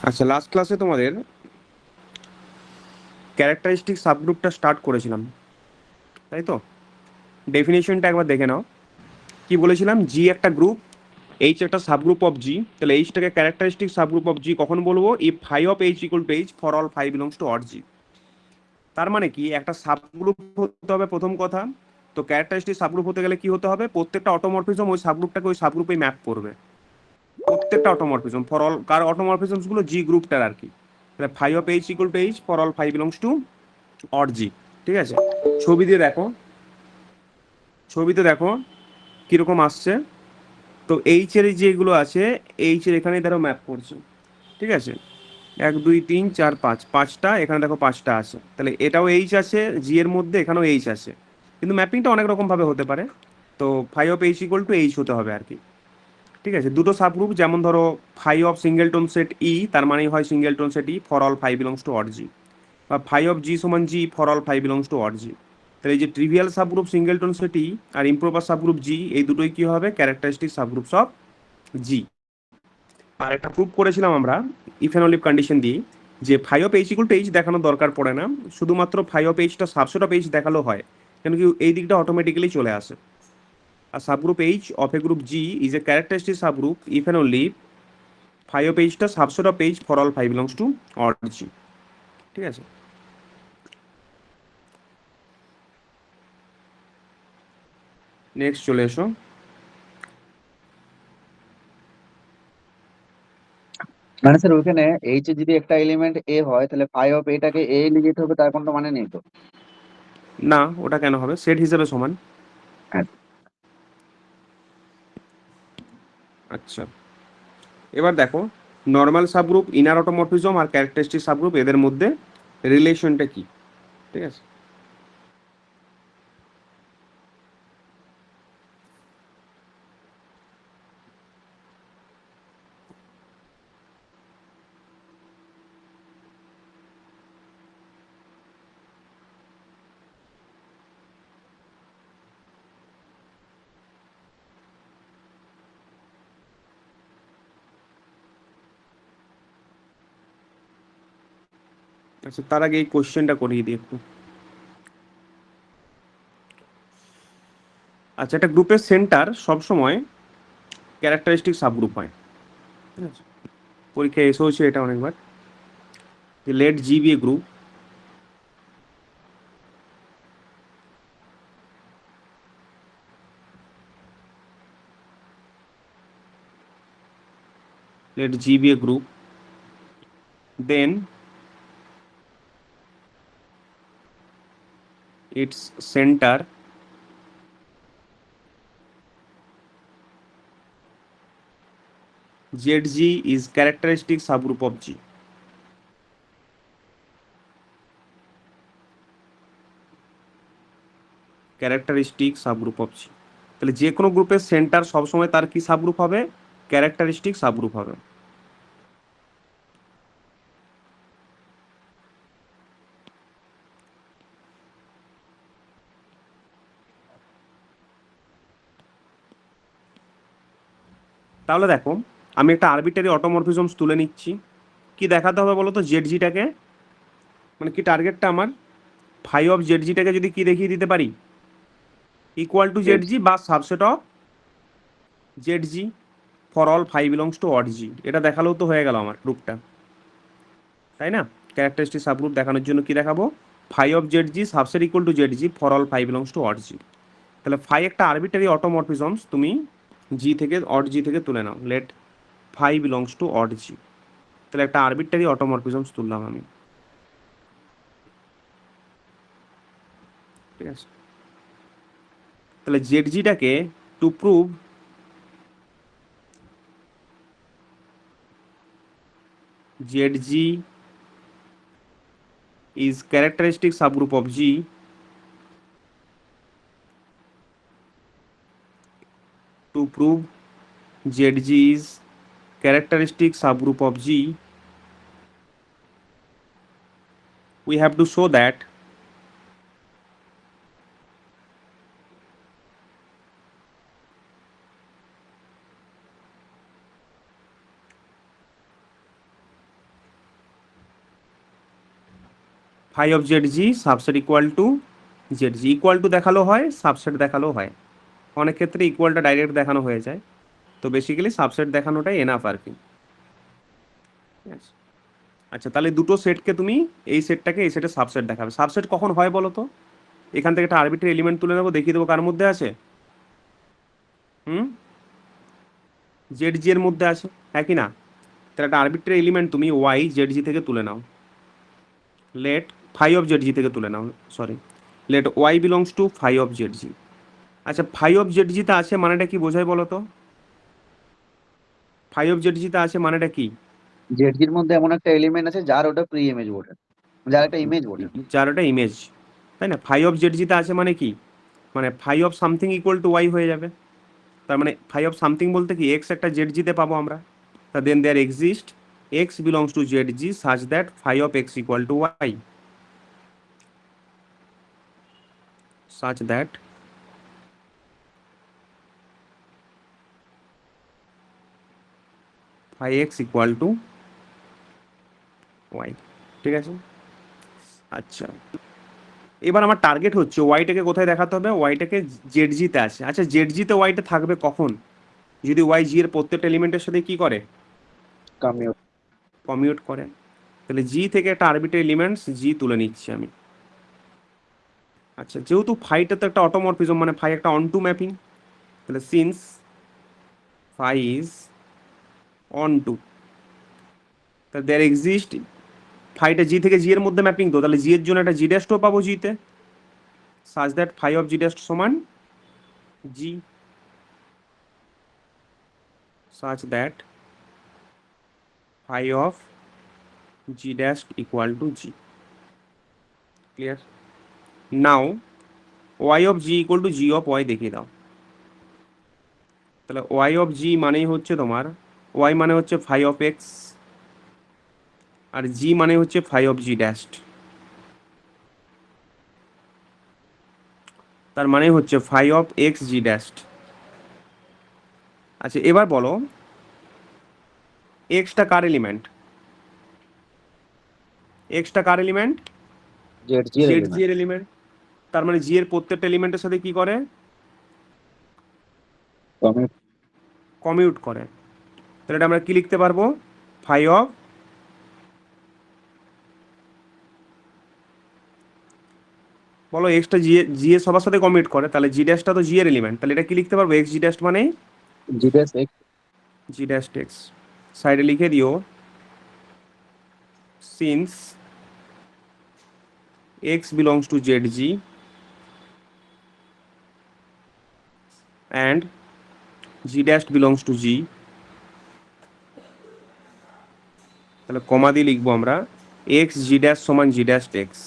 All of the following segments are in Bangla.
আচ্ছা, লাস্ট ক্লাসে তোমাদের ক্যারেক্টারিস্টিক সাবগ্রুপটা স্টার্ট করেছিলাম, তাই তো? ডেফিনেশনটা একবার দেখে নাও। কি বলেছিলাম? জি একটা গ্রুপ, এইচ একটা সাবগ্রুপ অফ জি। তাহলে এইচটাকে ক্যারেক্টারিস্টিক সাবগ্রুপ অফ জি কখন বলবো? If phi of H equal to H for all phi belongs to Aut G. তার মানে কি, একটা সাবগ্রুপ হতে হবে প্রথম কথা। তো ক্যারেক্টারিস্টিক সাবগ্রুপ হতে গেলে কি হতে হবে? প্রত্যেকটা অটোমরফিজম ওই সাবগ্রুপটাকে ওই সাবগ্রুপে ম্যাপ করবে। প্রত্যেকটা অটোমরফিজম ফর অল কার অটোমরফিজমস গুলো? জি গ্রুপটার আর কি। তাহলে phi of H equal to H for all phi belongs to Aut G. ঠিক আছে, ছবি দিয়ে দেখো, ছবিতে দেখো কিরকম আসছে। তো এইচ এর যেগুলো আছে, এইচ এর এখানে ধরো ম্যাপ করছে। ঠিক আছে, 1 2 3 4 5, পাঁচটা এখানে দেখো, পাঁচটা আছে। তাহলে এটাও এইচ আছে জি এর মধ্যে, এখানেও এইচ আছে। কিন্তু ম্যাপিংটা অনেক রকম ভাবে হতে পারে। তো phi of H equal to H হতে হবে আর কি। ঠিক আছে, দুটো সাবগ্রুপ, যেমন ধরো phi of singleton set e, তার মানেই হয় singleton set e for all phi belongs to Aut G. বা ফাই অফ জি সমান G for all phi belongs to Aut G. তাহলে এই যে trivial subgroup singleton set e আর ইমপ্রপার সাবগ্রুপ জি, এই দুটোই কি হবে? ক্যারেক্টারিস্টিক সাবগ্রুপস অফ জি। আর একটা প্রুভ করেছিলাম আমরা ইফেনলিভ কন্ডিশন দিয়ে, যে phi of H equal to H দেখানোর দরকার পড়ে না, শুধুমাত্র ফাই অফ এইচটা সাবসেট অফ এইচ দেখালেও হয়, কেন কি এই দিকটা অটোমেটিক্যালি চলে আসে। আর subgroup H of a group G is a characteristic subgroup if and only phi of এইচটা subset of H for all phi belongs to Aut G. ঠিক আছে, নেক্সট চলে এসো। মানে স্যার ওইখানে এইচ এ যদি একটা এলিমেন্ট এ হয় তাহলে ফাই অফ এটাকে এ লিখে যেতে হবে, তার কোনো মানে নেই তো? না, ওটা কেন হবে? সেট হিসেবে সমান। হ্যাঁ। আচ্ছা, এবার দেখো, নর্মাল সাবগ্রুপ, ইনার অটোমরফিজম আর ক্যারেক্টারিস্টিক সাবগ্রুপ, এদের মধ্যে রিলেশনটা কি? ঠিক আছে, আচ্ছা তার আগে এই কোশ্চেনটা করিয়ে দিই একটু। আচ্ছা, একটা গ্রুপের সেন্টার সবসময় ক্যারেক্টারিস্টিক সাবগ্রুপ হয়। ঠিক আছে, পরীক্ষায় এসেও হচ্ছে এটা অনেকবার, যে let G be A group, let G be a group, then its center ZG is characteristic subgroup of G. Characteristic subgroup of G. তাহলে যে কোনো গ্রুপের সেন্টার সবসময় তার কি সাবগ্রুপ হবে? ক্যারেক্টারিস্টিক সাবগ্রুপ হবে। তাহলে দেখো, আমি একটা আরবিটারি অটোমরফিজমস তুলে নিচ্ছি। কি দেখাতে হবে বলো তো? জেড জিটাকে, মানে কি টার্গেটটা আমার? ফাই অফ জেড জিটাকে যদি কি দেখিয়ে দিতে পারি? ইকুয়াল টু জেড জি বা subset of Z G for all phi belongs to odd G. এটা দেখালেও তো হয়ে গেল আমার গ্রুপটা, তাই না? ক্যারেক্টারিস্টিক সাবগ্রুপ দেখানোর জন্য কি দেখাবো? Phi of Z G subset equal to Z G for all phi belongs to odd G. তাহলে ফাই একটা আরবিটারি অটোমরফিজমস, তুমি জি থেকে অড জি থেকে তুলে নাও, let phi belongs to odd G. তাহলে একটা আরবিটারি অটোমরফিজমস তুললাম আমি। ঠিক আছে, তাহলে জেড জিটাকে to prove Z G is characteristic subgroup of G, to prove ZG is characteristic subgroup of G, we have to show that phi of Z G subset equal to Z G, equal to দেখালো হয়, সাবসেট দেখালো হয়, অনেক ক্ষেত্রে ইকুয়ালটা ডাইরেক্ট দেখানো হয়ে যায়, তো বেসিক্যালি সাবসেট দেখানোটাই এনাফ আর কি। ঠিক আছে? আচ্ছা, তাহলে দুটো সেটকে তুমি এই সেটটাকে এই সেটে সাবসেট দেখাবে। সাবসেট কখন হয় বলো তো? এখান থেকে একটা আরবিট্রারি এলিমেন্ট তুলে নেবো, দেখিয়ে দেবো কার মধ্যে আছে। হুম, জেড জি এর মধ্যে আছে, হ্যাঁ কি না? তাহলে একটা আরবিট্রারি এলিমেন্ট তুমি ওয়াই জেড জি থেকে তুলে নাও, let phi of Z G থেকে তুলে নাও, sorry, let Y belongs to phi of Z G. আচ্ছা, ফাই অফ জেড জিতে আছে মানেটা কি বোঝায় বলো তো? ফাই অফ জেড জিতে আছে মানেটা কি? জেডজির মধ্যে এমন একটা এলিমেন্ট আছে যার ওটা প্রি ইমেজ বটে, যার একটা ইমেজ বটে। যার ওটা ইমেজ, তাই না? ফাই অফ জেড জিতে আছে মানে কি? মানে phi of something equal to Y হয়ে যাবে। তার মানে ফাই অফ সামথিং বলতে কি, এক্স একটা জেড জিতে পাবো আমরা, তা then there exist x belongs to Z G such that phi of X equal to Y, such that phi x equal to Y. ঠিক আছে? আচ্ছা, এবার আমার টার্গেট হচ্ছে ওয়াইটাকে কোথায় দেখাতে হবে, ওয়াইটাকে জেড জিতে আছে। আচ্ছা, জেড জিতে ওয়াইটা থাকবে কখন? যদি ওয়াই জি এর প্রত্যেকটা এলিমেন্টের সাথে কি করে, কামিও। কমিউট করে। তাহলে জি থেকে একটা আরবিট্রারি এলিমেন্টস জি তুলে নিচ্ছি আমি। আচ্ছা, যেহেতু ফাইটা তো একটা অটোমরফিজম, মানে ফাই একটা অন টু ম্যাপিং, তাহলে since phi is onto, তাহলে দেয়ার এক্সিস্ট, ফাইটা জি থেকে জি এর মধ্যে ম্যাপিং, তো তাহলে জি এর জন্য একটা জি ড্যাশও পাবো জিতে, such that phi of G dash সমান G, such that phi of G dash equal to G. Clear? Now Y of G equal to G of Y দেখিয়ে দাও। তাহলে ওয়াই অফ জি মানেই হচ্ছে তোমার, ওয়াই মানে হচ্ছে ফাই অফ এক্স, আর জি মানে হচ্ছে ফাই অফ জি ড্যাশ, তার মানে হচ্ছে phi of X G dash. আচ্ছা, এবার বলো এক্সটা কার এলিমেন্ট? এক্সটা কার এলিমেন্ট? জেডজি এর জেড জি এলিমেন্ট। এর এলিমেন্ট। তার মানে জি এর প্রত্যেকটা এলিমেন্টের সাথে কি করে, কামিও। কমিউট করে। তাহলে এটা আমরা কি লিখতে পারবো, ফাই অফ, বলো এক্সটা জি জি এর সবার সাথে কমিউট করে, তাহলে জি ড্যাশটা তো জি এর এলিমেন্ট, তাহলে এটা কি লিখতে পারবো, এক্স জি ড্যাশ মানে G dash X. G dash X. সাইডে লিখে দিও since X belongs to Z G and G dash belongs to G, তাহলে কমা দিয়ে লিখবো আমরা এক্স জি ড্যাশ সমান জি ড্যাশ এক্স।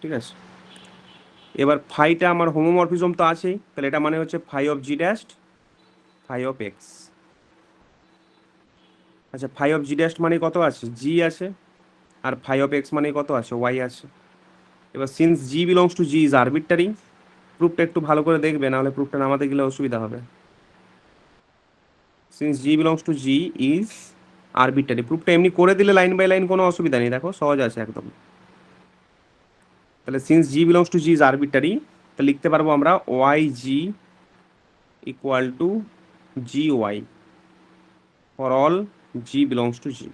ঠিক আছে? এবার ফাইটা আমার হোমোমরফিজম তো আছেই, তাহলে এটা মানে হচ্ছে phi of G dash phi of X. আচ্ছা, ফাই অফ জি ড্যাশ মানে কত আছে, জি আছে, আর ফাই অফ এক্স মানে কত আছে, ওয়াই আছে। এবার since G belongs to G is arbitrary, প্রুফটা একটু ভালো করে দেখবে, নাহলে প্রুফটা নামাতে গেলে অসুবিধা হবে। Since G belongs to G is arbitrary, প্রুফটা এমনি করে দিলে লাইন বাই লাইন কোনো অসুবিধা নেই, দেখো সহজ আছে একদম। তাহলে since G belongs to G is arbitrary, তাহলে লিখতে পারবো আমরা y g equal to g y for all G belongs to G.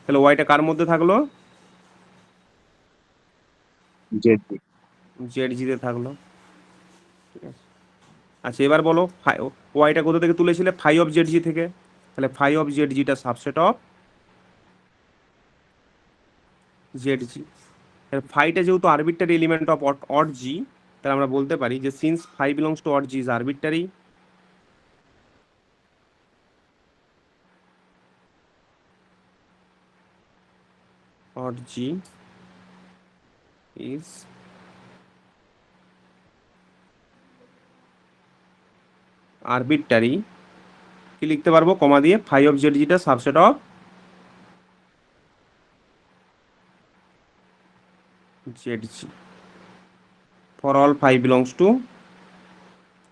তাহলে ওয়াইটা কার মধ্যে থাকলো, জেডজি। জেড জিতে থাকলো। ঠিক আছে? আচ্ছা, এবার বলো ওয়াইটা কোথা থেকে তুলেছিলে, ফাই অফ জেড জি থেকে, তাহলে ফাই অফ জেড জিটা সাবসেট অফ জেড জি। তাহলে ফাইটা যেহেতু arbitrary element of aut G, তাহলে আমরা বলতে পারি যে since phi belongs to odd G is arbitrary, aut G is arbitrary, কি লিখতে পারবো, কমা দিয়ে ফাই অফ জেড জিটা subset of Z G for all phi belongs to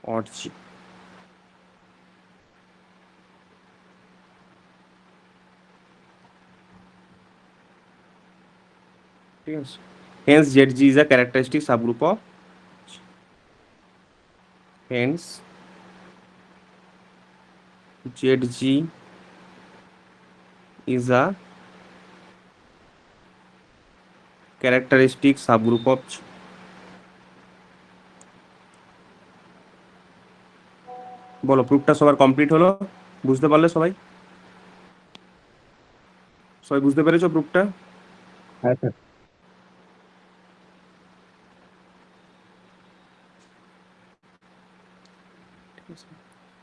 odd G. ঠিক আছে, hence Z G is a characteristic subgroup of, hence Z G is a characteristic subgroup of. বলো, প্রুফটা সবার কমপ্লিট হলো? বুঝতে পারলে সবাই? সবাই বুঝতে পেরেছো প্রুফটা? হ্যাঁ স্যার।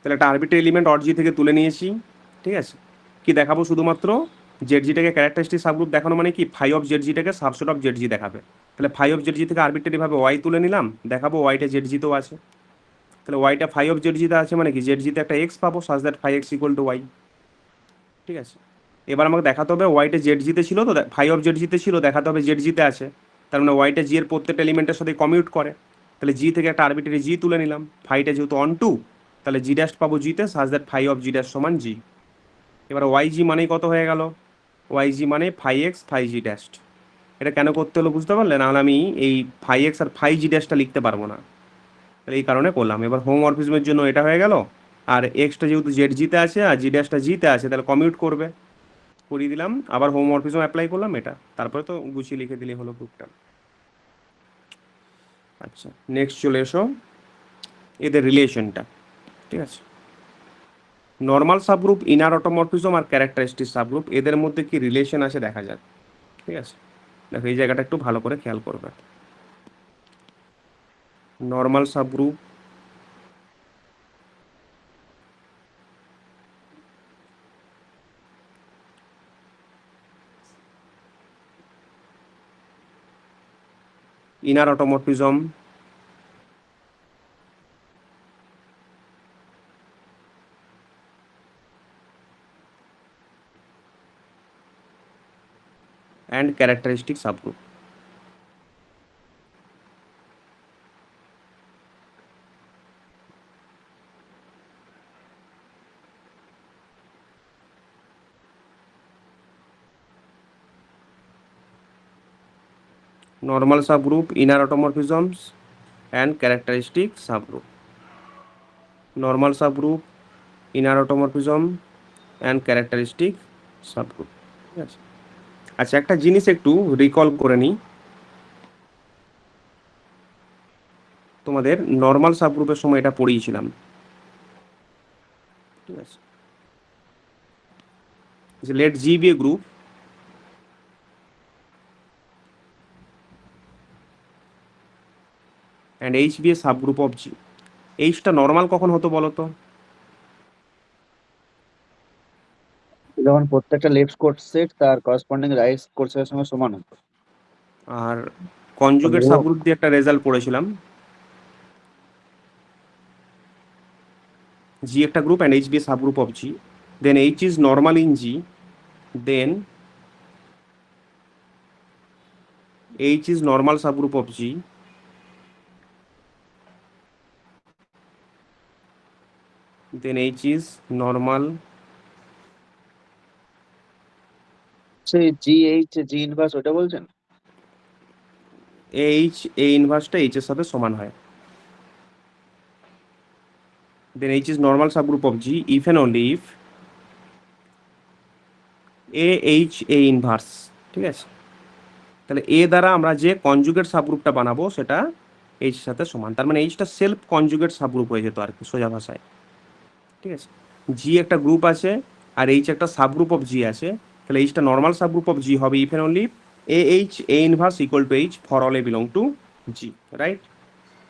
তাহলে একটা আরবিট্রারি এলিমেন্ট অড জি থেকে তুলে নিয়েছি। ঠিক আছে, কি দেখাবো? শুধুমাত্র জেড জিটাকে ক্যারেক্টারিস্টিক সাবগ্রুপ দেখানো মানে কি, ফাই অফ জেড জিটাকে সাবসেট অফ জেড জি দেখাবে। তাহলে ফাই অফ জেড জি থেকে আরবিট্রারি ভাবে ওয়াই তুলে নিলাম, দেখাবো ওয়াইটা জেড জিতেও আছে। তাহলে ওয়াইটা ফাই অফ জেড জিতে আছে মানে কি, জেড জিতে একটা এক্স পাবো, such that phi x equal to Y. ঠিক আছে, এবার আমাকে দেখাতে হবে ওয়াইটা জেড জিতে ছিল, তো ফাই অফ জেড জিতে ছিল, দেখাতে হবে জেড জিতে আছে। তার মানে ওয়াইটা জি এর প্রত্যেকটা এলিমেন্টের সাথে কমিউট করে। তাহলে জি থেকে একটা আরবিট্রারি জি তুলে নিলাম, ফাইটা যেহেতু অন টু, তাহলে জি ড্যাশ পাবো জিতে, such that phi of G dash সমান জি। এবার ওয়াই জি মানেই কত হয়ে গেল? ওয়াই জি মানে phi x five G dash. এটা কেন করতে হলো বুঝতে পারলে? নাহলে আমি এই ফাই এক্স আর ফাই জি ড্যাশটা লিখতে পারবো না, তাহলে এই কারণে করলাম। এবার হোমোমরফিজমের জন্য এটা হয়ে গেল। আর এক্সটা যেহেতু জেড জিতে আছে আর জি ড্যাশটা জিতে আছে, তাহলে কমিউট করবে, করিয়ে দিলাম। আবার হোমোমরফিজম অ্যাপ্লাই করলাম, এটা তারপরে তো গুছিয়ে লিখে দিলেই হলো প্রুফটা। আচ্ছা, নেক্সট চলে এসো এদের রিলেশনটা। ঠিক আছে, নর্মাল সাবগ্রুপ, ইনার অটোমরফিজম আর ক্যারেক্টারিস্টিক সাবগ্রুপ, এদের মধ্যে কি রিলেশন আছে দেখা যাক। ঠিক আছে, দেখো এই জায়গাটা একটু ভালো করে খেয়াল করবে। Normal subgroup, inner automorphism and characteristic subgroup. Normal subgroup, inner automorphisms and characteristic subgroup. Normal subgroup, inner automorphism and characteristic subgroup. ঠিক আছে, আচ্ছা একটা জিনিস একটু রিকল করে নিই। তোমাদের নর্মাল সাবগ্রুপের সময় এটা পড়িয়েছিলাম। ঠিক আছে, let G be A group and H be a subgroup of G. এইচটা নর্মাল কখন হতো বলো তো? যখন প্রত্যেকটা লেফট কোড সেট তার করসপন্ডিং রাইট কোড সেটের সঙ্গে সমান হতো। আর কনজুগেট ধ্রুবক। সাবগ্রুপ দিয়ে একটা রেজাল্ট পড়েছিলাম, জি একটা group and H be a subgroup of G, then H is normal in G, then H is normal subgroup of G, then H is normal. সেই জি এইচ জি ইনভার্স ওটা বলছেন? এইচ এ ইনভার্সটা এইচ এর সাথে সমান হয়, then H is normal subgroup of G if and only if A H A inverse। ঠিক আছে, তাহলে এ দ্বারা আমরা যে কনজুগেট সাবগ্রুপটা বানাবো সেটা এইচ এর সাথে সমান, তার মানে এইচটা সেলফ কনজুগেট সাবগ্রুপ হয়ে যেত আর কি সোজা ভাষায়। ঠিক আছে, জি একটা গ্রুপ আছে আর এইচ একটা সাবগ্রুপ অফ জি আছে, তাহলে এইচটা নর্মাল সাবগ্রুপ অফ জি হবে if and only a H a inverse equal to H for all a belong to G. Right,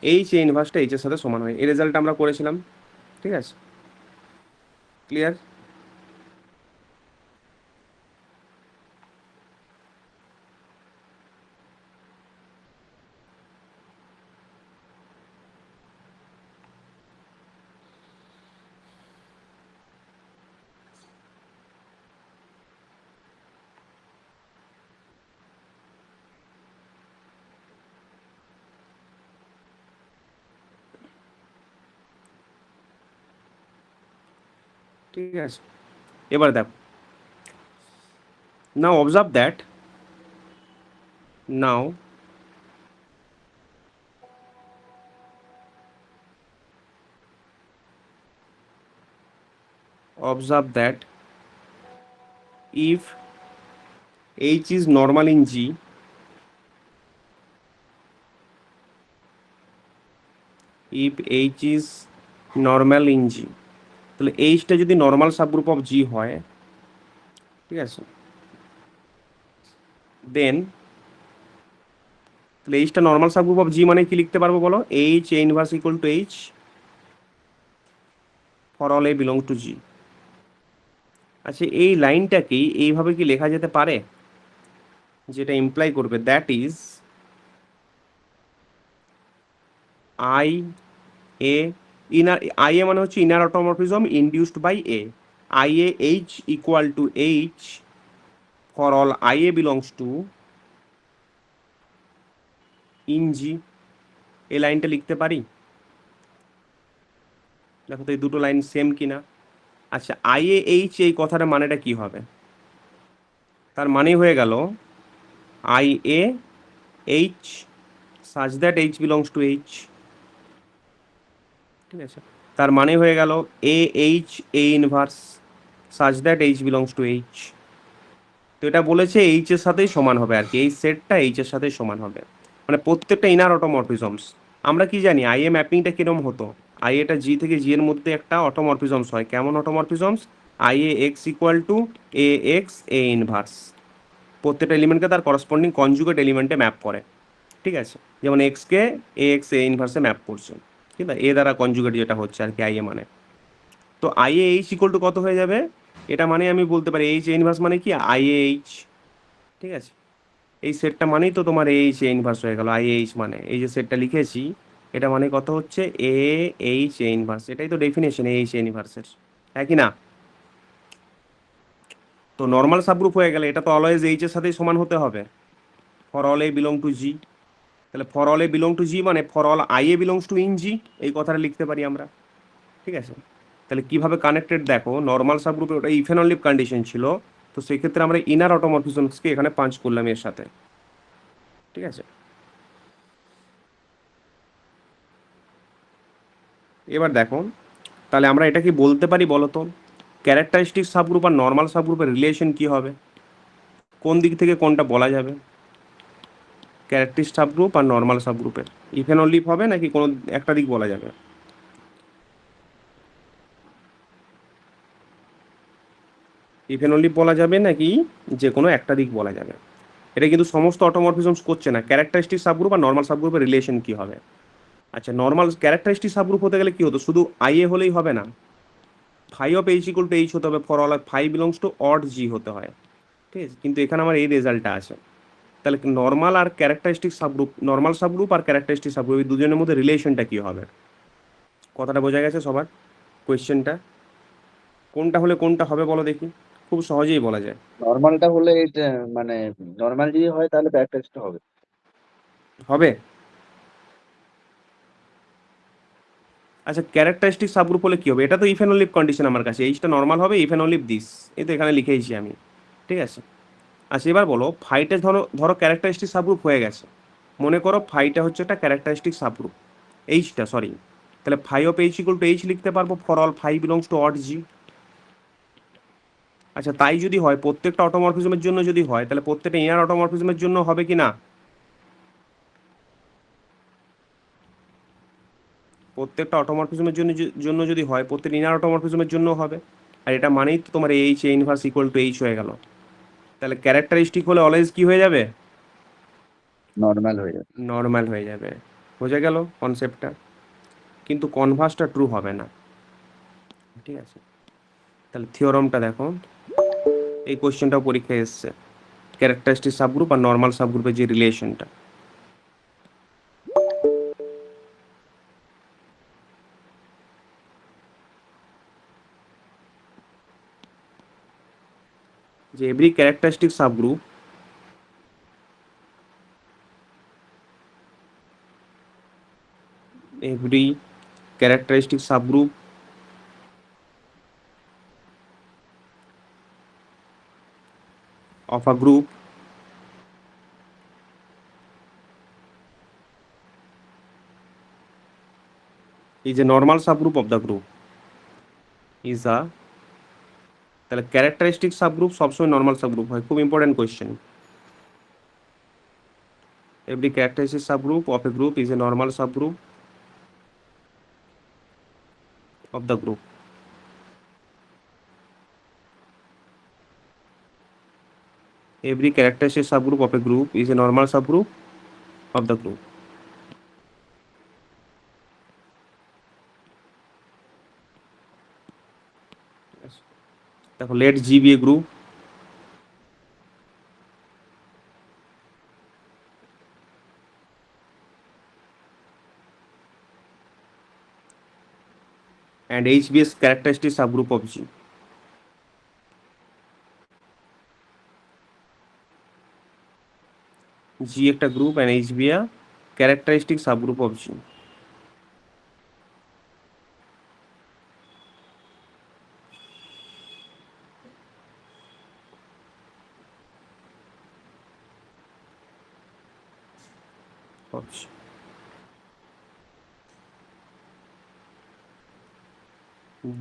H a ইনভার্সটা এইচ এর সাথে সমান হয়, এই রেজাল্ট আমরা করেছিলাম। ঠিক আছে, ক্লিয়ার? ঠিক আছে, এবার দেখো, now observe that, now observe that if H is normal in G, if H is normal in G, তাহলে Hটা যদি নর্মাল সাবগ্রুপ অফ G হয়, ঠিক আছে, দেন তাহলে Hটা নর্মাল সাবগ্রুপ অফ G মানে কি লিখতে পারবো বলো? H A inverse equal to H for all A belong to G। আচ্ছা, এই লাইনটাকেই এইভাবে কি লেখা যেতে পারে? যেটা ইমপ্লাই করবে that is I a inner, I a মানে হচ্ছে inner automorphism induced by a, I a H equal to H for all I a belongs to in G. এই লাইনটা লিখতে পারি? দেখো তো এই দুটো লাইন সেম কিনা। আচ্ছা, আই এ এইচ এই কথাটার মানেটা কি হবে? তার মানে হয়ে গেল I a H such that H belongs to H, ঠিক আছে, তার মানে হয়ে গেল এ H a inverse such that H belongs to H. তো এটা বলেছে এইচ এর সাথেই সমান হবে আর কি, এই সেটটা এইচ এর সাথেই সমান হবে, মানে প্রত্যেকটা ইনার অটোমরফিজমস। আমরা কি জানি আই এ ম্যাপিংটা কিরম হতো? আই এটা জি থেকে জি এর মধ্যে একটা অটোমরফিজমস হয়, কেমন automorphisms? I a x equal to A x a inverse, প্রত্যেকটা এলিমেন্টকে তার করসপন্ডিং কনজুগেট এলিমেন্টে ম্যাপ করে, ঠিক আছে, যেমন এক্সকে এ এক্স এ ইনভার্সে ম্যাপ করছে, ঠিক আছে, এ দ্বারা কনজুগেট যেটা হচ্ছে আর কি আই এ মানে। তো I a H equal to কত হয়ে যাবে? এটা মানে আমি বলতে পারি এইচ এ ইনভার্স মানে কি আই এ এইচ, ঠিক আছে, এই সেটটা মানেই তো তোমার এইচ এ ইনভার্স হয়ে গেল। আই এইচ মানে এই যে সেটটা লিখেছি, এটা মানে কত হচ্ছে এ এইচ এ ইনভার্স, এটাই তো ডেফিনেশন এইচ এ ইনভার্সের, হ্যাঁ কি না? তো নর্মাল সাবগ্রুপ হয়ে গেলে এটা তো অলওয়েজ এইচ এর সাথেই সমান হতে হবে for all a belong to G. তাহলে for all a belong to G মানে for all I a belongs to in G, এই কথাটা লিখতে পারি আমরা, ঠিক আছে। তাহলে কিভাবে কানেক্টেড দেখো, নর্মাল সাবগ্রুপে ওটা ইফ অ্যান্ড অনলি কন্ডিশন ছিল, তো সেক্ষেত্রে আমরা ইনার অটোমরফিজমসকে এখানে পাঞ্চ করলাম এর সাথে, ঠিক আছে। এবার দেখো, তাহলে আমরা এটা কি বলতে পারি বলো তো, ক্যারেক্টারিস্টিক সাবগ্রুপ আর নর্মাল সাবগ্রুপের রিলেশন কি হবে? কোন দিক থেকে কোনটা বলা যাবে? ক্যারেক্টারিস্টিক সাবগ্রুপ আর নর্মাল সাবগ্রুপের ইফ অ্যান্ড অনলি হবে নাকি কোনো একটা দিক বলা যাবে? ইফ অ্যান্ড অনলি বলা যাবে নাকি যে কোনো একটা দিক বলা যাবে? এটা কিন্তু সমস্ত অটোমরফিজমস করছে না, ক্যারেক্টারিস্টিক সাবগ্রুপ আর নর্মাল সাবগ্রুপের রিলেশন কি হবে। আচ্ছা, নর্মাল ক্যারেক্টারিস্টিক সাবগ্রুপ হতে গেলে কি হতো? শুধু আই এ হলেই হবে না, phi of H equal to H হতে হবে for all phi belongs to odd G হতে হয়, ঠিক আছে, কিন্তু এখানে আমার এই রেজাল্টটা আছে। তাহলে নর্মাল আর ক্যারেক্টারিস্টিক সাবগ্রুপ, নর্মাল সাবগ্রুপ আর ক্যারেক্টারিস্টিক সাবগ্রুপ এই দুজনের মধ্যে রিলেশনটা কি হবে? কথাটা বোঝা গেছে সবার? কোয়েশ্চেনটা কোনটা হলে কোনটা হবে বলো দেখি, খুব সহজেই বলা যায়। নর্মালটা হলে এটা মানে নর্মাল যদি হয় তাহলে ব্যাক টেস্টটা হবে। হবে। আচ্ছা, ক্যারেক্টারিস্টিক সাবগ্রুপ হলে কি হবে? এটা তো ইফ অ্যান্ড লিভ কন্ডিশন, আমার কাছে এইচটা নর্মাল হবে ইফ অ্যান্ড লিভ দিস, এই তো এখানে লিখেইছি আমি, ঠিক আছে। আচ্ছা, এবার বলো ফাইটা ধরো ধরো ক্যারেক্টারিস্টিক সাবগ্রুপ হয়ে গেছে, মনে করো ফাইটা হচ্ছে একটা ক্যারেক্টারিস্টিক সাবগ্রুপ, এইচটা সরি, তাহলে phi of H equal to H লিখতে পারবো for all phi belongs to odd G. আচ্ছা, তাই যদি হয় প্রত্যেকটা অটোমরফিজমের জন্য যদি হয়, তাহলে প্রত্যেকটা ইনার অটোমরফিজমের জন্য হবে কি না? প্রত্যেকটা অটোমরফিজমের জন্য যদি হয়, প্রত্যেকটা ইনার অটোমরফিজমের জন্য হবে। আর এটা মানেই তো তোমার H a inverse equal to H হয়ে গেল। তাহলে ক্যারেক্টারিস্টিক হলে অলওয়েজ কি হয়ে যাবে? নর্মাল হয়ে যাবে। নর্মাল হয়ে যাবে। বোঝা গেল কনসেপ্টটা? কিন্তু কনভার্সটা ট্রু হবে না, ঠিক আছে। তাহলে থিওরমটা দেখো, এই কোশ্চেনটাও পরীক্ষায় এসছে, ক্যারেক্টারিস্টিক সাবগ্রুপ আর নর্মাল সাবগ্রুপের যে রিলেশনটা। যে every characteristic subgroup every characteristic subgroup of a group is a normal subgroup of the group is a, তাহলে ক্যারেক্টারিস্টিক সাবগ্রুপ সবসময় নর্মাল সাবগ্রুপ হয়, খুব important question. Every characteristic subgroup of a group is a normal subgroup of the group. Every characteristic subgroup of a group is a normal subgroup of the group. দেখো let G be a group and H be a characteristic subgroup of G. G একটা গ্রুপ and H be a characteristic subgroup of G.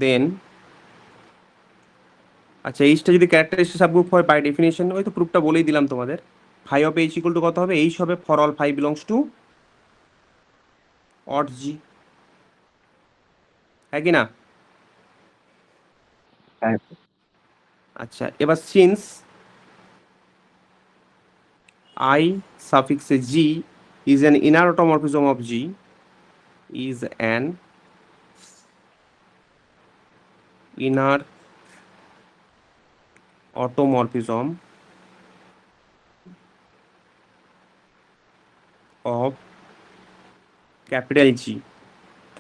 Then আচ্ছা এইচটা যদি ক্যারেক্টারিস্টিক সাবগ্রুপ হয় বাই ডেফিনেশন, ওই তো প্রুফটা বলেই দিলাম তোমাদের, phi of H equal to কত হবে, এইচ হবে for all phi belongs to odd G, হ্যাঁ কি না? হ্যাঁ। আচ্ছা এবার since I suffix G is an inner automorphism of G is an inner automorphism of capital G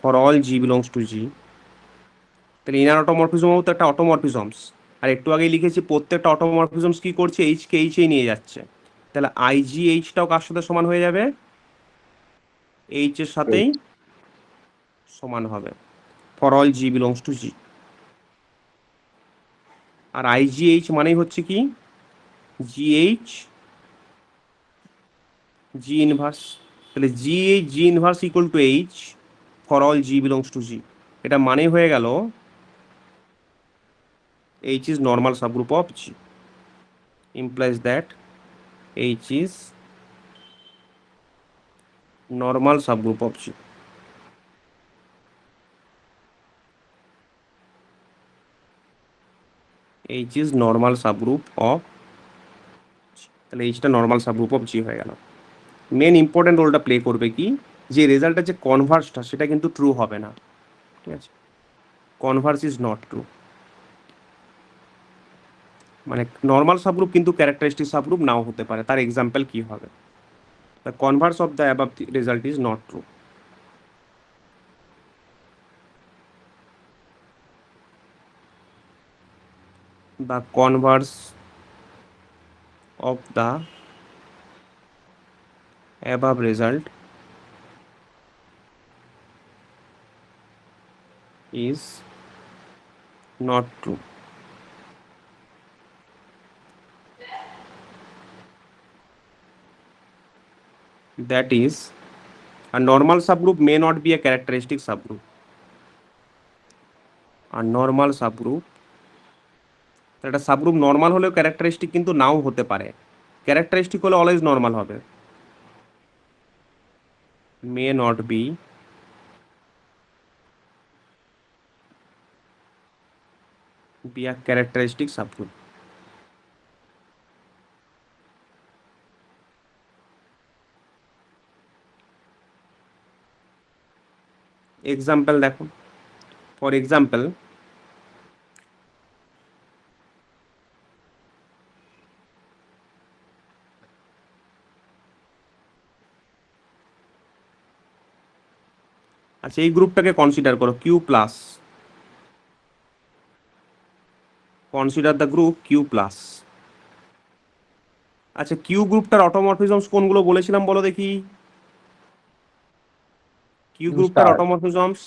for all G belongs to G. তাহলে ইনার অটোমরফিজম তো একটা অটোমরফিজমস, আর একটু আগেই লিখেছি প্রত্যেকটা অটোমরফিজমস কি করছে, এইচকে এইচেই নিয়ে যাচ্ছে। তাহলে আইজি এইচটাও কার সাথে সমান হয়ে যাবে, এইচ এর সাথেই সমান হবে for all G belongs to G. আর আইজিএইচ মানেই হচ্ছে কি জিএইচ জি ইনভার্স, তাহলে g inverse equal to H for all G belongs to G, এটা মানে হয়ে গেল H is normal subgroup of G, implies that H is normal subgroup of G. H is normal subgroup of, তাহলে এইচটা নর্মাল সাবগ্রুপ অফ জি হয়ে গেল। মেন ইম্পর্টেন্ট রোলটা প্লে করবে কি, যে রেজাল্টটা যে কনভার্সটা সেটা কিন্তু ট্রু হবে না, ঠিক আছে? কনভার্স ইজ নট ট্রু, মানে নর্মাল সাবগ্রুপ কিন্তু ক্যারেক্টারিস্টিক সাবগ্রুপ নাও হতে পারে। তার এক্সাম্পল কি হবে, the Converse of the above result is not true. The Converse of the above result is not true. That is, a normal subgroup may not be a characteristic subgroup. A normal subgroup, একটা সাবগ্রুপ নর্মাল হলেও ক্যারেক্টারিস্টিক কিন্তু নাও হতে পারে, ক্যারেক্টারিস্টিক হলে অলওয়েজ নর্মাল হবে। may not be a characteristic subgroup. Example দেখো, ফর এক্সাম্পল আচ্ছা এই গ্রুপটাকে কনসিডার করো Q plus, consider the group Q plus. আচ্ছা কিউ গ্রুপটার অটোমরফিজমস কোনগুলো বলেছিলাম বলো দেখি, কিউ গ্রুপটার অটোমরফিজমস,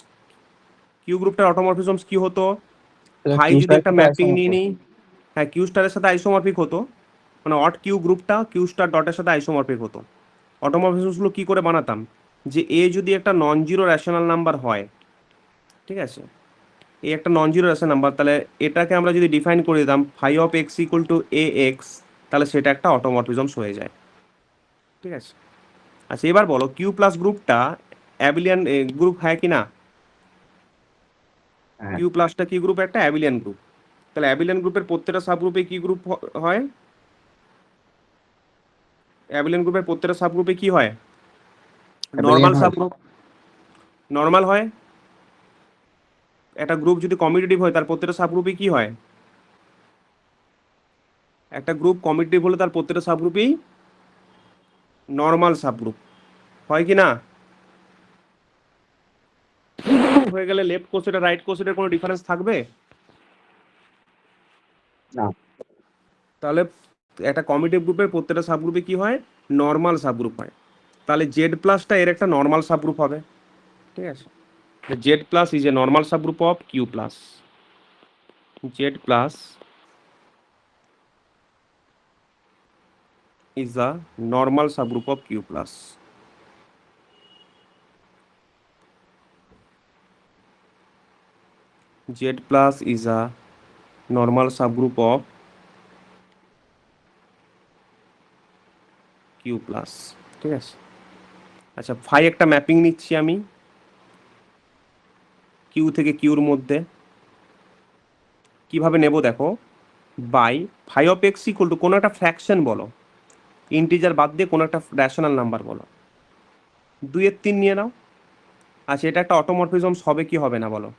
কিউ গ্রুপটার অটোমরফিজমস কি হতো, ফাই যদি একটা ম্যাপিং নিয়ে নিই, হ্যাঁ কিউ স্টারের সাথে আইসোমরফিক হতো, মানে অড কিউ গ্রুপটা কিউ স্টার ডটের সাথে আইসোমরফিক হতো। অটোমরফিজমসগুলো কি করে বানাতাম, যে এ যদি একটা নন জিরো রেশনাল নাম্বার হয়, ঠিক আছে, এই একটা নন জিরো রেশনাল নাম্বার, তাহলে এটাকে আমরা যদি ডিফাইন করে দিতাম phi of X equal to A X, তাহলে সেটা একটা অটোমরফিজমস হয়ে যায়। ঠিক আছে। আচ্ছা এবার বলো কিউ প্লাস গ্রুপটা অ্যাবিলিয়ান গ্রুপ হয় কি না? হ্যাঁ। কিউ প্লাসটা কি গ্রুপ? একটা অ্যাবিলিয়ান গ্রুপ। তাহলে অ্যাবিলিয়ান গ্রুপের প্রত্যেকটা সাবগ্রুপে কি গ্রুপ হয়? অ্যাবিলিয়ান গ্রুপের প্রত্যেকটা সাবগ্রুপে কি হয়? অ্যাবিলিয়ন নর্মাল হয়। সাবগ্রুপ, নর্মাল হয়। একটা গ্রুপ যদি কমিউটেটিভ হয় তার প্রত্যেকটা সাবগ্রুপে কি হয়? একটা গ্রুপ কমিউটেটিভ হলে তার প্রত্যেকটা সাবগ্রুপেই নর্মাল সাবগ্রুপ হয় কি না? হয়ে গেলে লেফট কোসেট আর রাইট কোসেটের কোনো ডিফারেন্স থাকবে? না। তাহলে একটা কমিউটেটিভ গ্রুপের প্রত্যেকটা সাবগ্রুপে কি হয়? নর্মাল সাবগ্রুপ হয়। তাহলে জেড প্লাসটা এর একটা নর্মাল সাবগ্রুপ হবে। ঠিক আছে। Z plus is a normal subgroup of Q plus. Z plus is a normal subgroup of Q plus. Z plus is a normal subgroup of Q plus. ঠিক আছে। আচ্ছা ফাই একটা ম্যাপিং নিচ্ছি আমি কিউ থেকে কিউর মধ্যে। কিভাবে নেব দেখো, by phi of X equal to কোনো একটা ফ্র্যাকশন বলো, ইন্টিজার বাদ দিয়ে কোনো একটা রেশনাল নাম্বার বলো, 2-3 নিয়ে নাও। আচ্ছা এটা একটা অটোমরফিজমস হবে কি হবে না বলো?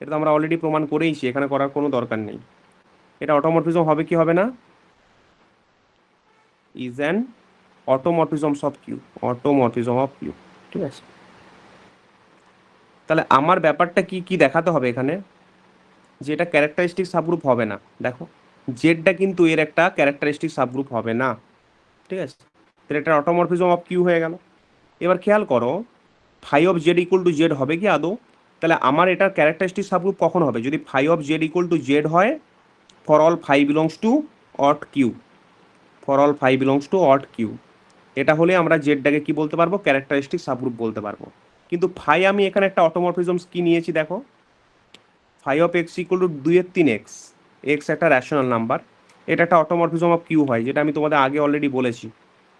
এটা তো আমরা অলরেডি প্রমাণ করেইছি, এখানে করার কোনো দরকার নেই। এটা অটোমরফিজম হবে কি হবে না? Is an automorphisms of Q, automorphism of Q. ঠিক আছে। তাহলে আমার ব্যাপারটা কি কি দেখাতে হবে এখানে, যে এটা ক্যারেক্টারিস্টিক সাবগ্রুপ হবে না। দেখো জেডটা কিন্তু এর একটা ক্যারেক্টারিস্টিক সাবগ্রুপ হবে না। ঠিক আছে। তাহলে এটা অটোমরফিজম অফ কিউ হয়ে গেল। এবার খেয়াল করো phi of Z equal to Z হবে কি আদৌ? তাহলে আমার এটার ক্যারেক্টারিস্টিক সাবগ্রুপ কখন হবে? যদি phi of Z equal to Z হয় for all phi belongs to aut Q, for all phi belongs to aut Q. এটা হলে আমরা জেডটাকে কি বলতে পারবো? ক্যারেক্টারিস্টিক সাবগ্রুপ বলতে পারবো। কিন্তু ফাই আমি এখানে একটা অটোমরফিজমস কি নিয়েছি দেখো, phi of X equal to 2-3 X, X একটা র্যাশনাল নাম্বার। এটা একটা অটোমরফিজম অফ কিউ হয়, যেটা আমি তোমাদের আগে অলরেডি বলেছি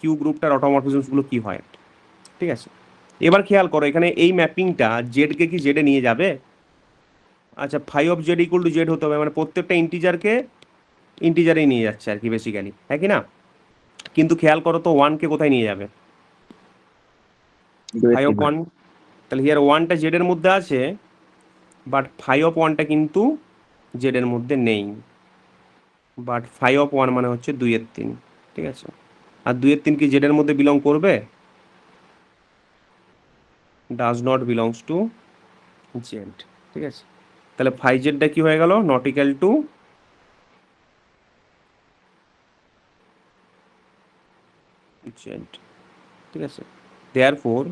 কিউ গ্রুপটার অটোমরফিজমসগুলো কি হয়। ঠিক আছে। এবার খেয়াল করো এখানে এই ম্যাপিংটা জেডকে কি জেডে নিয়ে যাবে? আচ্ছা phi of Z equal to Z হতে হবে, মানে প্রত্যেকটা ইন্টিজারকে ইন্টিজারেই নিয়ে যাচ্ছে আর কি বেসিক্যালি, হ্যাঁ কি না? কিন্তু খেয়াল করো তো ওয়ানকে কোথায় নিয়ে যাবে? ফাই অফ 2-3 ওয়ান, তাহলে হিয়ার ওয়ানটা জেড এর মধ্যে আছে, বাট ফাই অফ ওয়ানটা কিন্তু জেড এর মধ্যে নেই। বাট ফাই অফ ওয়ান মানে হচ্ছে 2-3। ঠিক আছে। আর 2-3 কি জেড এর মধ্যে বিলং করবে? Does not belongs to Z. ঠিক আছে। তাহলে ফাই জেডটা কি হয়ে গেল? Not equal to Z. ঠিক আছে। Therefore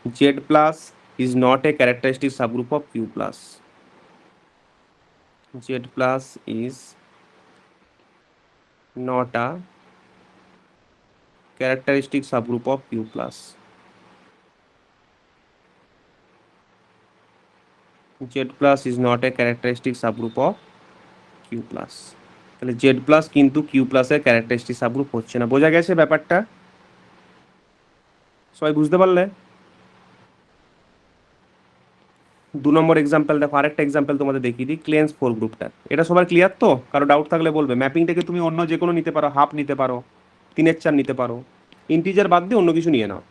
Z plus is not a characteristic subgroup of Q plus. Z plus is not a characteristic subgroup of Q plus. Z plus is not a characteristic subgroup of Q plus. তাহলে Z plus কিন্তু Q plus এর ক্যারেক্টারিস্টিক সাবগ্রুপ হচ্ছে না। বোঝা গেছে ব্যাপারটা? সবাই বুঝতে পারলে? 2 নম্বর এক্সাম্পল দেখো, আরেকটা এক্সাম্পল তোমাদের দেখিয়ে দিই ক্লেন্স 4 গ্রুপটা। এটা সবার ক্লিয়ার তো? কারো ডাউট থাকলে বলবে। ম্যাপিংটাকে তুমি অন্য যে কোনো নিতে পারো, হাফ নিতে পারো, 3/4 নিতে পারো, ইন্টিজার বাদ দিয়ে অন্য কিছু নিয়ে নাও।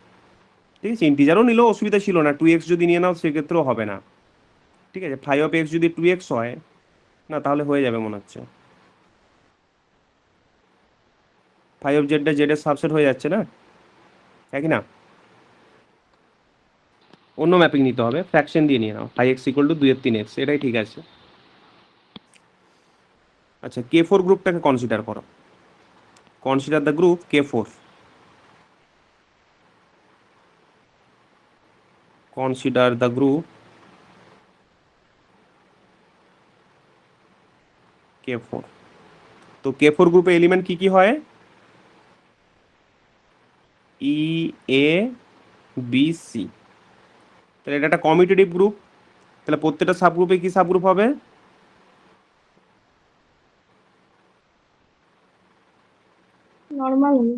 ঠিক আছে। ইন্টিজারও নিলেও অসুবিধা ছিল না, 2x যদি নিয়ে নাও সেক্ষেত্রেও হবে না। ঠিক আছে। ফাই অফ এক্স যদি 2x হয় না, তাহলে হয়ে যাবে মনে হচ্ছে। ফাই অফ জেডটা জেড এর সাবসেট হয়ে যাচ্ছে না, হ্যাঁ কি না? অন্য ম্যাপিং নিতে হবে, ফ্র্যাকশন দিয়ে নিয়ে নাও, phi x equal to 2/3x, এটাই ঠিক আছে। আচ্ছা K4 গ্রুপটাকে কনসিডার করো। Consider the group K4। Consider the group K4। তো K4 গ্রুপে এলিমেন্ট কি কি হয়? ই এ বি সি, তাহলে এটা একটা কমিউটেটিভ গ্রুপ। তাহলে প্রত্যেকটা সাবগ্রুপে কি সাবগ্রুপ হবে? নর্মাল হবে।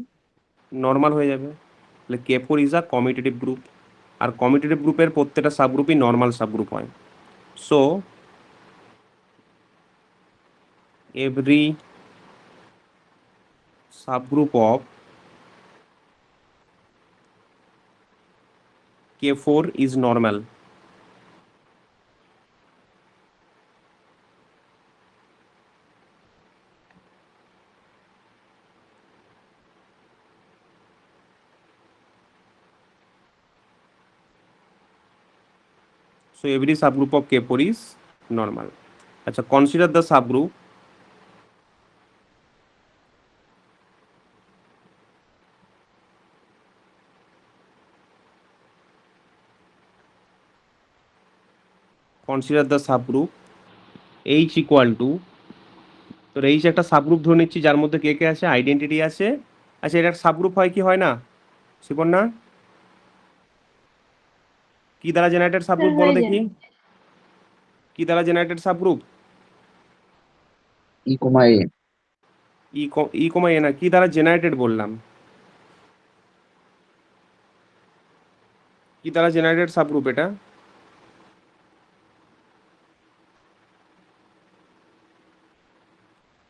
নর্মাল হয়ে যাবে। তাহলে K four is a commutative group, আর কমিউটেটিভ গ্রুপের প্রত্যেকটা সাবগ্রুপই নর্মাল সাবগ্রুপ হয়। So every subgroup of K4 is normal. So every subgroup of K4 is normal. আচ্ছা, consider the subgroup H equal to, তো H একটা সাবগ্রুপ ধরে নিচ্ছি যার মধ্যে কে কে আছে, আইডেন্টিটি আছে। আচ্ছা, এটা সাবগ্রুপ হয় কি হয় না শিপন্না? কি দ্বারা জেনারেটেড হ্যাঁ, সাবগ্রুপ বলো হয়ে দেখি, যায়। কি দ্বারা জেনারেটেড সাবগ্রুপ? ই কমা এ। ই কমা এ না, কি দ্বারা জেনারেটেড বললাম? কি দ্বারা জেনারেটেড সাবগ্রুপ এটা?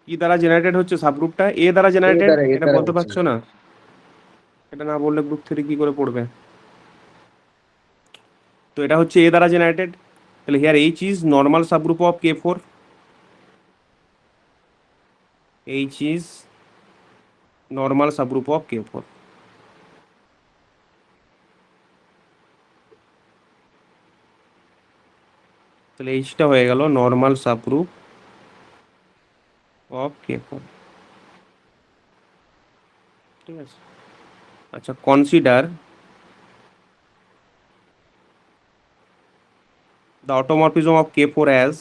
কি দ্বারা জেনারেটেড হচ্ছে সাবগ্রুপটা? এ দ্বারা জেনারেটেড, এ এটা দ্বারা বলতে হচ্ছে। পারছো না? এটা না বললে গ্রুপ থ্রি কি করে পড়বে? তো এটা হচ্ছে এ দ্বারা জেনারেটেড। তাহলে here H is normal subgroup of K4, H is normal subgroup of K4। তাহলে এইচটা হয়ে গেল নর্মাল সাবগ্রুপ অফ K4, ঠিক আছে। আচ্ছা, consider the automorphism of K4 as,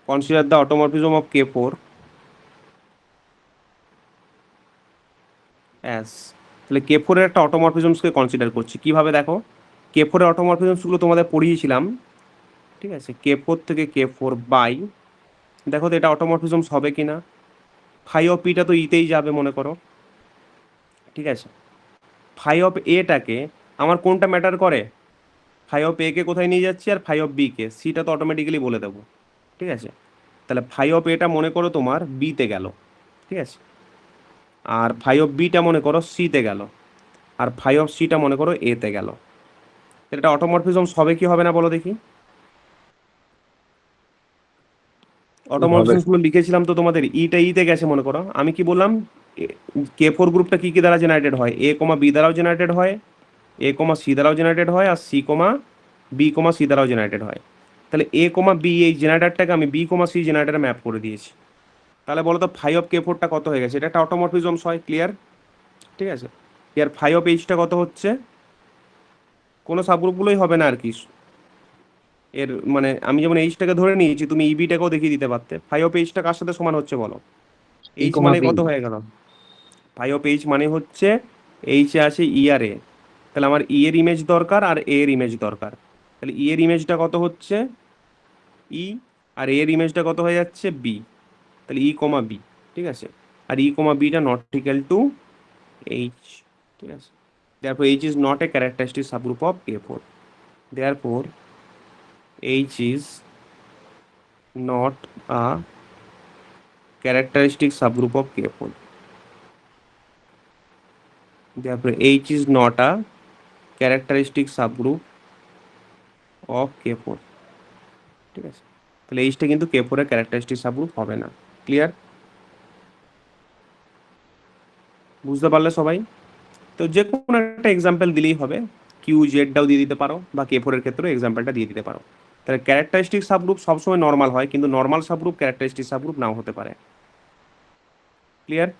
consider the automorphism of K4 as, তাহলে K4 এর একটা অটোমরফিজমসকে কনসিডার করছি কিভাবে দেখো। K4 এর অটোমরফিজমসগুলো তোমাদের পড়িয়েছিলাম, ঠিক আছে। K4 থেকে K4 বাই, দেখো তো এটা অটোমরফিজমস হবে কিনা। ফাই অফ পিটা তো ইতেই যাবে মনে করো, ঠিক আছে। ফাই অফ এটাকে, আমার কোনটা ম্যাটার করে, ফাই অফ এ কে কোথায় নিয়ে যাচ্ছি আর ফাই অফ বি কে, সিটা তো অটোমেটিক্যালি বলে দেবো, ঠিক আছে। তাহলে ফাই অফ এটা মনে করো তোমার বিতে গেল, ঠিক আছে। আর ফাই অফ বিটা মনে করো সিতে গেল, আর ফাই অফ সিটা মনে করো এতে গেল। এটা অটোমরফিজমস হবে কি হবে না বলো দেখি। হবে। অটোমরফিজমস গুলো লিখেছিলাম তো তোমাদের, ইটা ইতে গেছে মনে করো। আমি কি বললাম, K4 গ্রুপটা কি কি দ্বারা জেনারেটেড হয়, এ কমা বি দ্বারাও জেনারেটেড হয়, এ কমা সি দ্বারাও জেনারেটেড হয়, আর c comma B comma C দ্বারাও জেনারেটেড হয়। তাহলে এ কমা বি এই জেনারেটারটাকে আমি বি কমা সি জেনারেটারে ম্যাপ করে দিয়েছি। তাহলে বলো তো ফাই অফ K4টা কত হয়ে গেছে, এটা একটা অটোমরফিজমস হয়, ক্লিয়ার, ঠিক আছে। ইয়ার ফাই অফ এইচটা কত হচ্ছে, কোনো সাবগ্রুপগুলোই হবে না আর কি। এর মানে আমি যেমন এইচটাকে ধরে নিয়েছি, তুমি ইবিটাকেও দেখিয়ে দিতে পারতে। ফাই অফ এইচটা কার সাথে সমান হচ্ছে বলো? ই এইচ কমা মানে বি। কত হয়ে গেল? ফাই অফ এইচ মানে হচ্ছে এইচে আছে ই আর এ, তাহলে আমার ই এর ইমেজ দরকার আর এ এর ইমেজ দরকার। তাহলে ই এর ইমেজটা কত হচ্ছে ই, আর এ এর ইমেজটা কত হয়ে যাচ্ছে বি। তাহলে ই কমা বি, ঠিক আছে। আর e comma beta not equal to H, ঠিক আছে। therefore H is not a characteristic subgroup of K4, therefore H is not a characteristic subgroup of K4, therefore H is not a characteristic subgroup of K4, ঠিক আছে। তাহলে এইচটা কিন্তু K4 এর ক্যারেক্টারিস্টিক সাবগ্রুপ হবে না, ক্লিয়ার? বুঝতে পারলে সবাই? তো যে কোনো একটা এক্সাম্পল দিলেই হবে, কিউ জেডটাও দিয়ে দিতে পারো, বা K4 এর ক্ষেত্রে এক্সাম্পলটা দিয়ে দিতে পারো। তাহলে ক্যারেক্টারিস্টিক সাবগ্রুপ সবসময় নর্মাল হয়, কিন্তু নর্মাল সাবগ্রুপ ক্যারেক্টারিস্টিক সাবগ্রুপ নাও হতে পারে, ক্লিয়ার?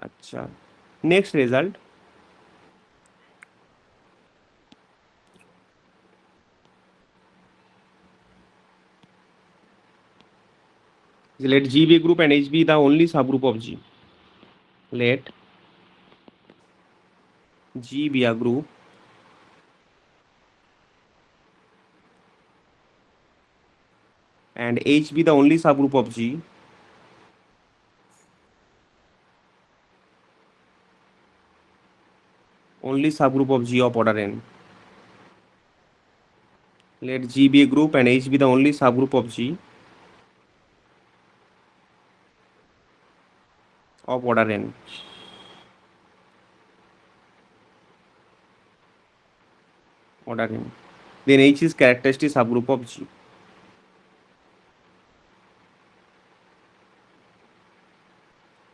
আচ্ছা, next result. let G be a group and H be the only subgroup of G. Let G be a group and H be the only subgroup of G. Only subgroup of G of order n. Let G be a group and H be the only subgroup of G of order n. Order n. Then H is characteristic subgroup of G.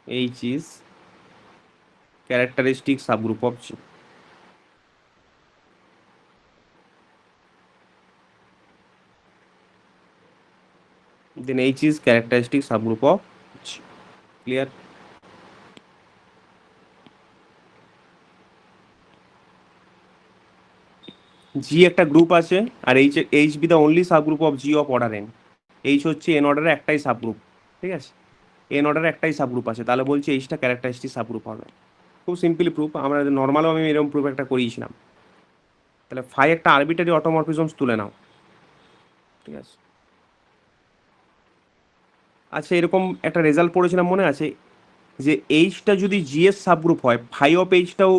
H is characteristic subgroup of G. Then H is characteristic subgroup of G. Clear? G একটা গ্রুপ আছে আর H be the only subgroup of G of order n. H হচ্ছে n অর্ডারের একটাই সাবগ্রুপ, ঠিক আছে? n অর্ডারের একটাই সাবগ্রুপ আছে, তাহলে বলছি Hটা ক্যারেক্টারিস্টিক সাবগ্রুপ হবে। খুব সিম্পলি প্রুফ, আমরা নর্মালও আমি এরকম প্রুফ একটা করিয়েছিলাম। তাহলে ফাই একটা আরবিটারি অটোমরফিজমস তুলে নাও, ঠিক আছে? আচ্ছা, এরকম একটা রেজাল্ট পড়েছিলাম মনে আছে যে Hটা যদি জি এর সাবগ্রুপ হয়, ফাই অফ Hটাও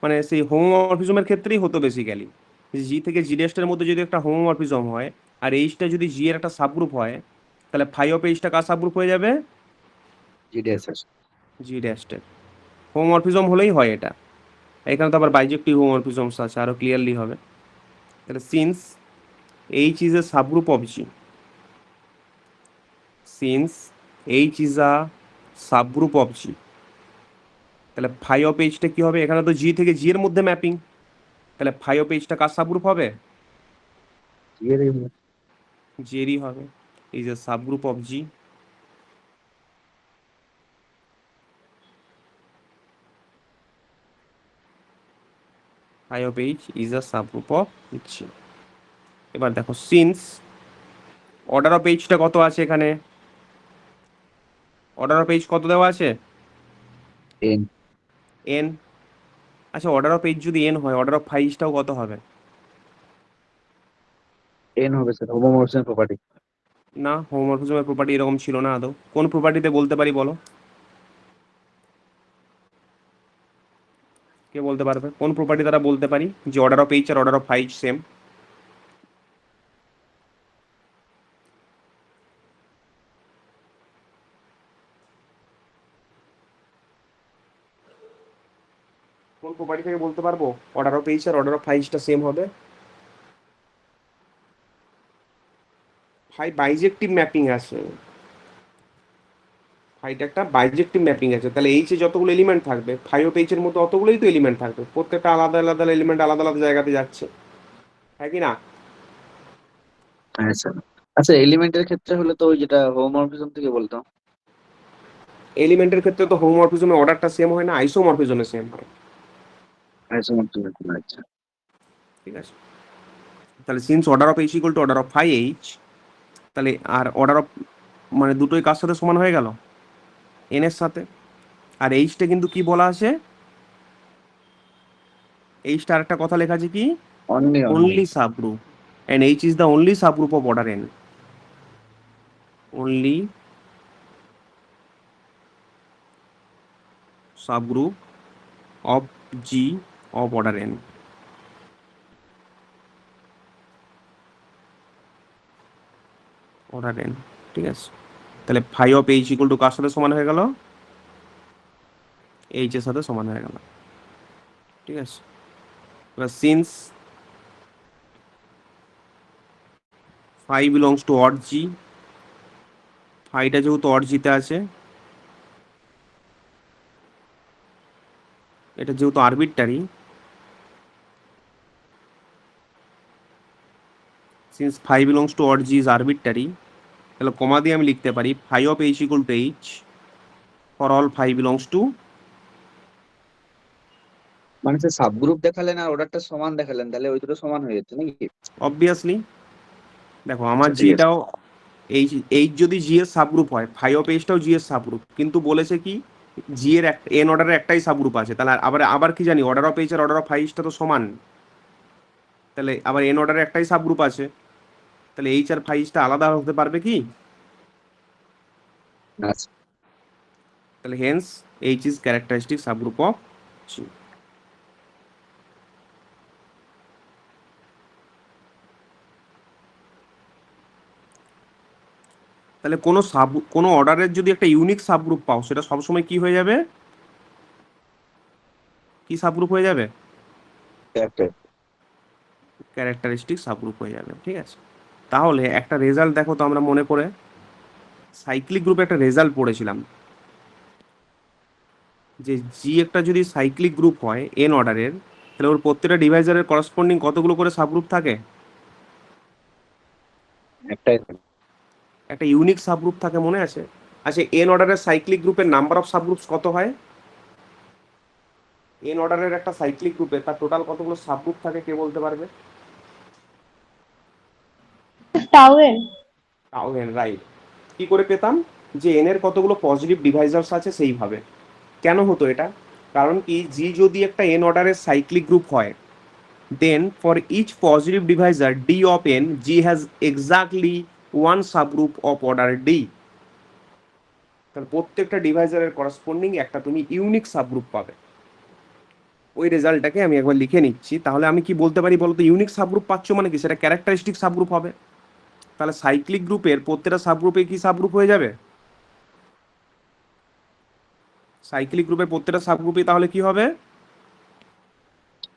মানে সেই হোমোমরফিজমের ক্ষেত্রেই হতো বেসিক্যালি। জি থেকে জি ড্যাশের মধ্যে যদি একটা হোমোমরফিজম হয় আর Hটা যদি জি এর একটা সাবগ্রুপ হয়, তাহলে ফাই অফ Hটা কার সাবগ্রুপ হয়ে যাবে? জিডিএস জি ড্যাশের। হোমোমরফিজম হলেই হয় এটা। এখানে তো আবার বাইজেক্টিভ হোমোমরফিজমস আছে, আরও ক্লিয়ারলি হবে। তাহলে since H is a subgroup of G, since H is a subgroup of G, তাহলে ফাই অফ Hটা কি হবে? এখানে তো জি থেকে জি এর মধ্যে ম্যাপিং, তাহলে ফাই অফ Hটা কার সাবগ্রুপ হবে? জি এরই হবে। Is a subgroup of G. Phi of H is a subgroup of G. এবার দেখো সিন্স অর্ডার অফ Hটা কত আছে এখানে? অর্ডার অফ H কত দেওয়া আছে? N N. আচ্ছা, অর্ডার অফ H যদি এন হয়, অর্ডার অফ ফাইভটাও কত হবে? এন হবে স্যার, হোমোমরফিজম প্রপার্টি। না, হোমোমরফিজমের প্রপার্টি এরকম ছিল না আদৌ। কোন প্রপার্টিতে বলতে পারি বলো? কে বলতে পারবে কোন প্রপার্টি দ্বারা বলতে পারি যে অর্ডার অফ H আর অর্ডার অফ ফাইভ সেম? কোন প্রপার্টি থেকে বলতে পারবো অর্ডার অফ H আর অর্ডার অফ ফাইভটা সেম হবে? ফাইভ বাইজেক্টিভ ম্যাপিং আছে, ফাইটা একটা বাইজেক্টিভ ম্যাপিং আছে, তাহলে H এ যতগুলো এলিমেন্ট থাকবে ফাইভ অফ H এর মধ্যে অতগুলোই তো এলিমেন্ট থাকবে, প্রত্যেকটা আলাদা আলাদা এলিমেন্ট আলাদা আলাদা জায়গাতে যাচ্ছে, হ্যাঁ কি না? হ্যাঁ স্যার। আচ্ছা, এলিমেন্টের ক্ষেত্রে হলে তো ওই যেটা হোমোমরফিজম থেকে বলতাম। এলিমেন্টের ক্ষেত্রে তো হোমোমরফিজমের অর্ডারটা সেম হয় না, আইসোমরফিজমে সেম হয়, আইসোমরফিজম, আচ্ছা। ঠিক আছে? তাহলে since order of H equal two order of five H, তাহলে আর অর্ডার অফ মানে দুটোই কার সাথে সমান হয়ে গেল? এন এর সাথে। আর Hটা কিন্তু কি বলা আছে? Hটা আর একটা কথা লেখা আছে কি? Only only only subgroup, and H is the only subgroup of order n. Only subgroup of G of order n. order n, ঠিক আছে? তাহলে phi of H equal to কার সাথে সমান হয়ে গেল? H এর সাথে সমান হয়ে গেল, ঠিক আছে? এবার since phi belongs to odd G, ফাইটা যেহেতু অড জিতে আছে, এটা যেহেতু arbitrary, since phi belongs to odd G is arbitrary, তাহলে কমা দিয়ে আমি লিখতে পারি phi of H equal to H for all phi belongs to. মানে স্যার সাবগ্রুপ দেখালেন আর অর্ডারটা সমান দেখালেন, তাহলে ওই দুটো সমান হয়ে যাচ্ছে নাকি? অবভিয়াসলি দেখো আমার আচ্ছা ঠিক আছে। জিটাও এইচ এইচ যদি জি এর সাবগ্রুপ হয়, ফাই অফ এইচটাও জি এর সাবগ্রুপ, কিন্তু বলেছে কি জি এর এন অর্ডারের একটাই সাবগ্রুপ আছে, তাহলে আবার আবার কি জানি অর্ডার অফ এইচ আর অর্ডার অফ ফাইভটা তো সমান, তাহলে আবার এন অর্ডারের একটাই সাবগ্রুপ আছে, তাহলে এইচ আর ফাইভটা আলাদা হতে পারবে কি? আচ্ছা, তাহলে hence H is characteristic subgroup of G. তাহলে কোনো অর্ডারের যদি একটা ইউনিক সাবগ্রুপ পাও, সেটা সবসময় কি হয়ে যাবে? কি সাবগ্রুপ হয়ে যাবে? ক্যারেক্টার। ক্যারেক্টারিস্টিক সাবগ্রুপ হয়ে যাবে, ঠিক আছে। তাহলে একটা রেজাল্ট দেখো তো আমরা মনে করে, সাইক্লিক গ্রুপে একটা রেজাল্ট পড়েছিলাম যে জি একটা যদি সাইক্লিক গ্রুপ হয় এন অর্ডারের, তাহলে ওর প্রত্যেকটা ডিভাইজারের করসপন্ডিং কতগুলো করে সাবগ্রুপ থাকে? একটাই থাকে। একটা ইউনিক সাবগ্রুপ থাকে, মনে আছে? আচ্ছা, এন অর্ডারের সাইক্লিক গ্রুপের নাম্বার অফ সাবগ্রুপস কত হয়? এন অর্ডারের একটা সাইক্লিক গ্রুপে তার টোটাল কতগুলো সাবগ্রুপ থাকে, কে বলতে পারবে? Tau N. তাও এন, রাইট। কি করে পেতাম? যে এন এর কতগুলো পজিটিভ ডিভাইজার্স আছে সেইভাবে। কেন হতো এটা? কারণ কি, জি যদি একটা এন অর্ডারের সাইক্লিক গ্রুপ হয়, then for each positive divisor d of n, g has exactly one subgroup of order d। তাহলে প্রত্যেকটা ডিভাইজারের করসপন্ডিং একটা তুমি ইউনিক সাবগ্রুপ পাবে। ওই রেজাল্টটাকে আমি একবার লিখে নিচ্ছি, তাহলে আমি কি বলতে পারি বলতো? ইউনিক সাবগ্রুপ পাচ্ছ মানে কি, সেটা ক্যারেক্টারিস্টিক সাবগ্রুপ হবে। তাহলে সাইক্লিক গ্রুপের প্রত্যেকটা সাবগ্রুপে কি সাবগ্রুপ হয়ে যাবে? সাইক্লিক গ্রুপের প্রত্যেকটা সাবগ্রুপে তাহলে কি হবে?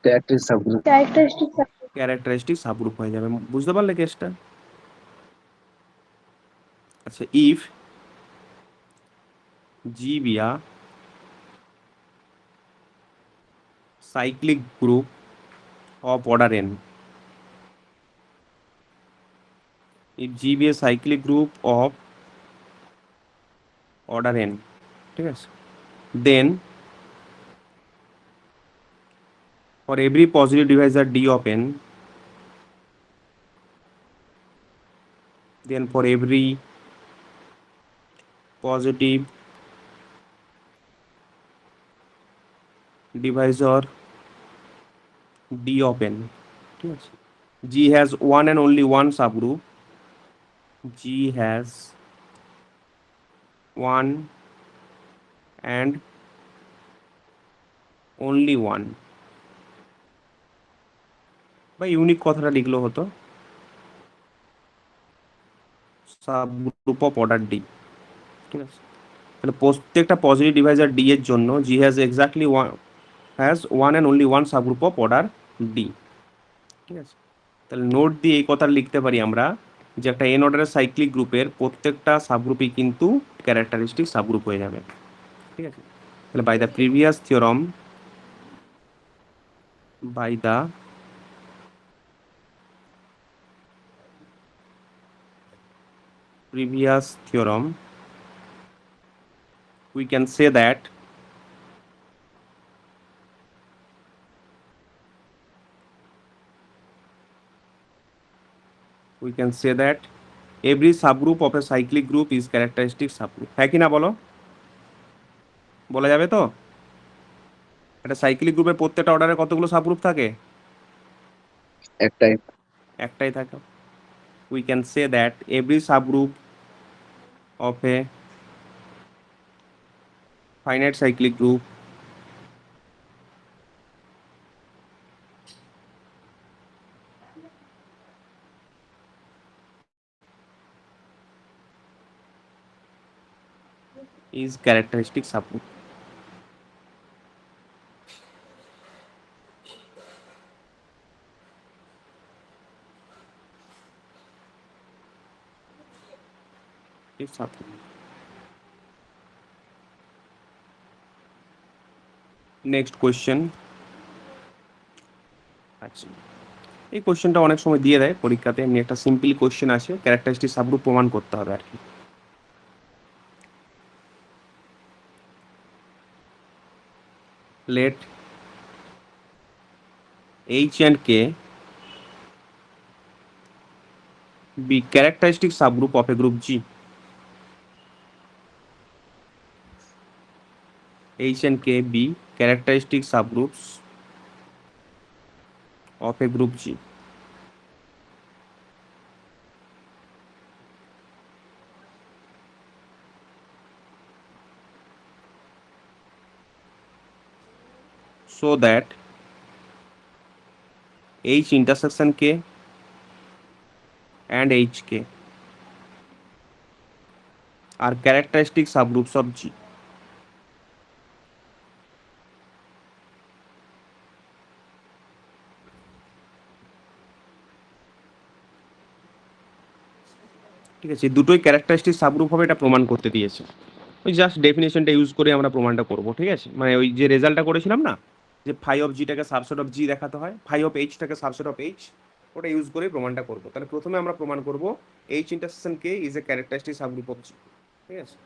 Character subgroup. Characteristic. Characteristic subgroup হয়ে যাবে। বুঝতে পারলে কেসটা? আচ্ছা, ইফ জি বিয়া cyclic group of order n, if G be a cyclic group of order n, ঠিক আছে, then for every positive divisor d of n, then for every positive divisor d of n, ঠিক আছে, G has one and only one subgroup, G has one and only one, বা ইউনিক কথাটা লিখলেও হতো, সাবগ্রুপ অফ অর্ডার ডি, ঠিক আছে। তাহলে প্রত্যেকটা পজিটিভ ডিভাইজার ডি এর জন্য G has exactly has one and only one subgroup of order D, ঠিক আছে। তাহলে নোট দিয়ে এই কথা লিখতে পারি আমরা যে একটা এন অর্ডারের সাইক্লিক গ্রুপের প্রত্যেকটা সাবগ্রুপই কিন্তু ক্যারেক্টারিস্টিক সাবগ্রুপ হয়ে যাবে, ঠিক আছে। তাহলে by the previous theorem, by the previous theorem we can say that every subgroup of a cyclic group is characteristic subgroup। হ্যাঁ কি না বলো? বলা যাবে তো? একটা সাইক্লিক গ্রুপের প্রত্যেকটা অর্ডারে কতগুলো সাবগ্রুপ থাকে? একটাই। একটাই থাকে। we can say that every subgroup of a finite cyclic group is characteristic subgroup। subgroup। Next question. আচ্ছা, এই কোয়েশ্চেনটা অনেক সময় দিয়ে দেয় পরীক্ষাতে, এমনি একটা সিম্পল কোয়েশ্চেন আছে, ক্যারেক্টারিস্টিক সাবগ্রুপ প্রমাণ করতে হবে আর কি। let h and k be characteristic subgroup of a group G. H and K be characteristic subgroups of a group G. So that H intersection K and HK are characteristic subgroups of G. ঠিক আছে, দুটোই ক্যারেক্টারিস্টিক সাবগ্রুপ হবে এটা প্রমাণ করতে দিয়েছে। ওই জাস্ট ডেফিনেশনটা ইউজ করে আমরা প্রমাণটা করব, ঠিক আছে। মানে ওই যে রেজাল্টটা করেছিলাম না, যে ফাই অফ জিটাকে সাবসেট অফ জি দেখাতে হয়, ফাই অফ এইচটাকে সাবসেট অফ এইচ, ওটা ইউজ করে প্রমাণটা করব। তাহলে প্রথমে আমরা প্রমাণ করব H intersection K is a characteristic subgroup of G, ঠিক আছে।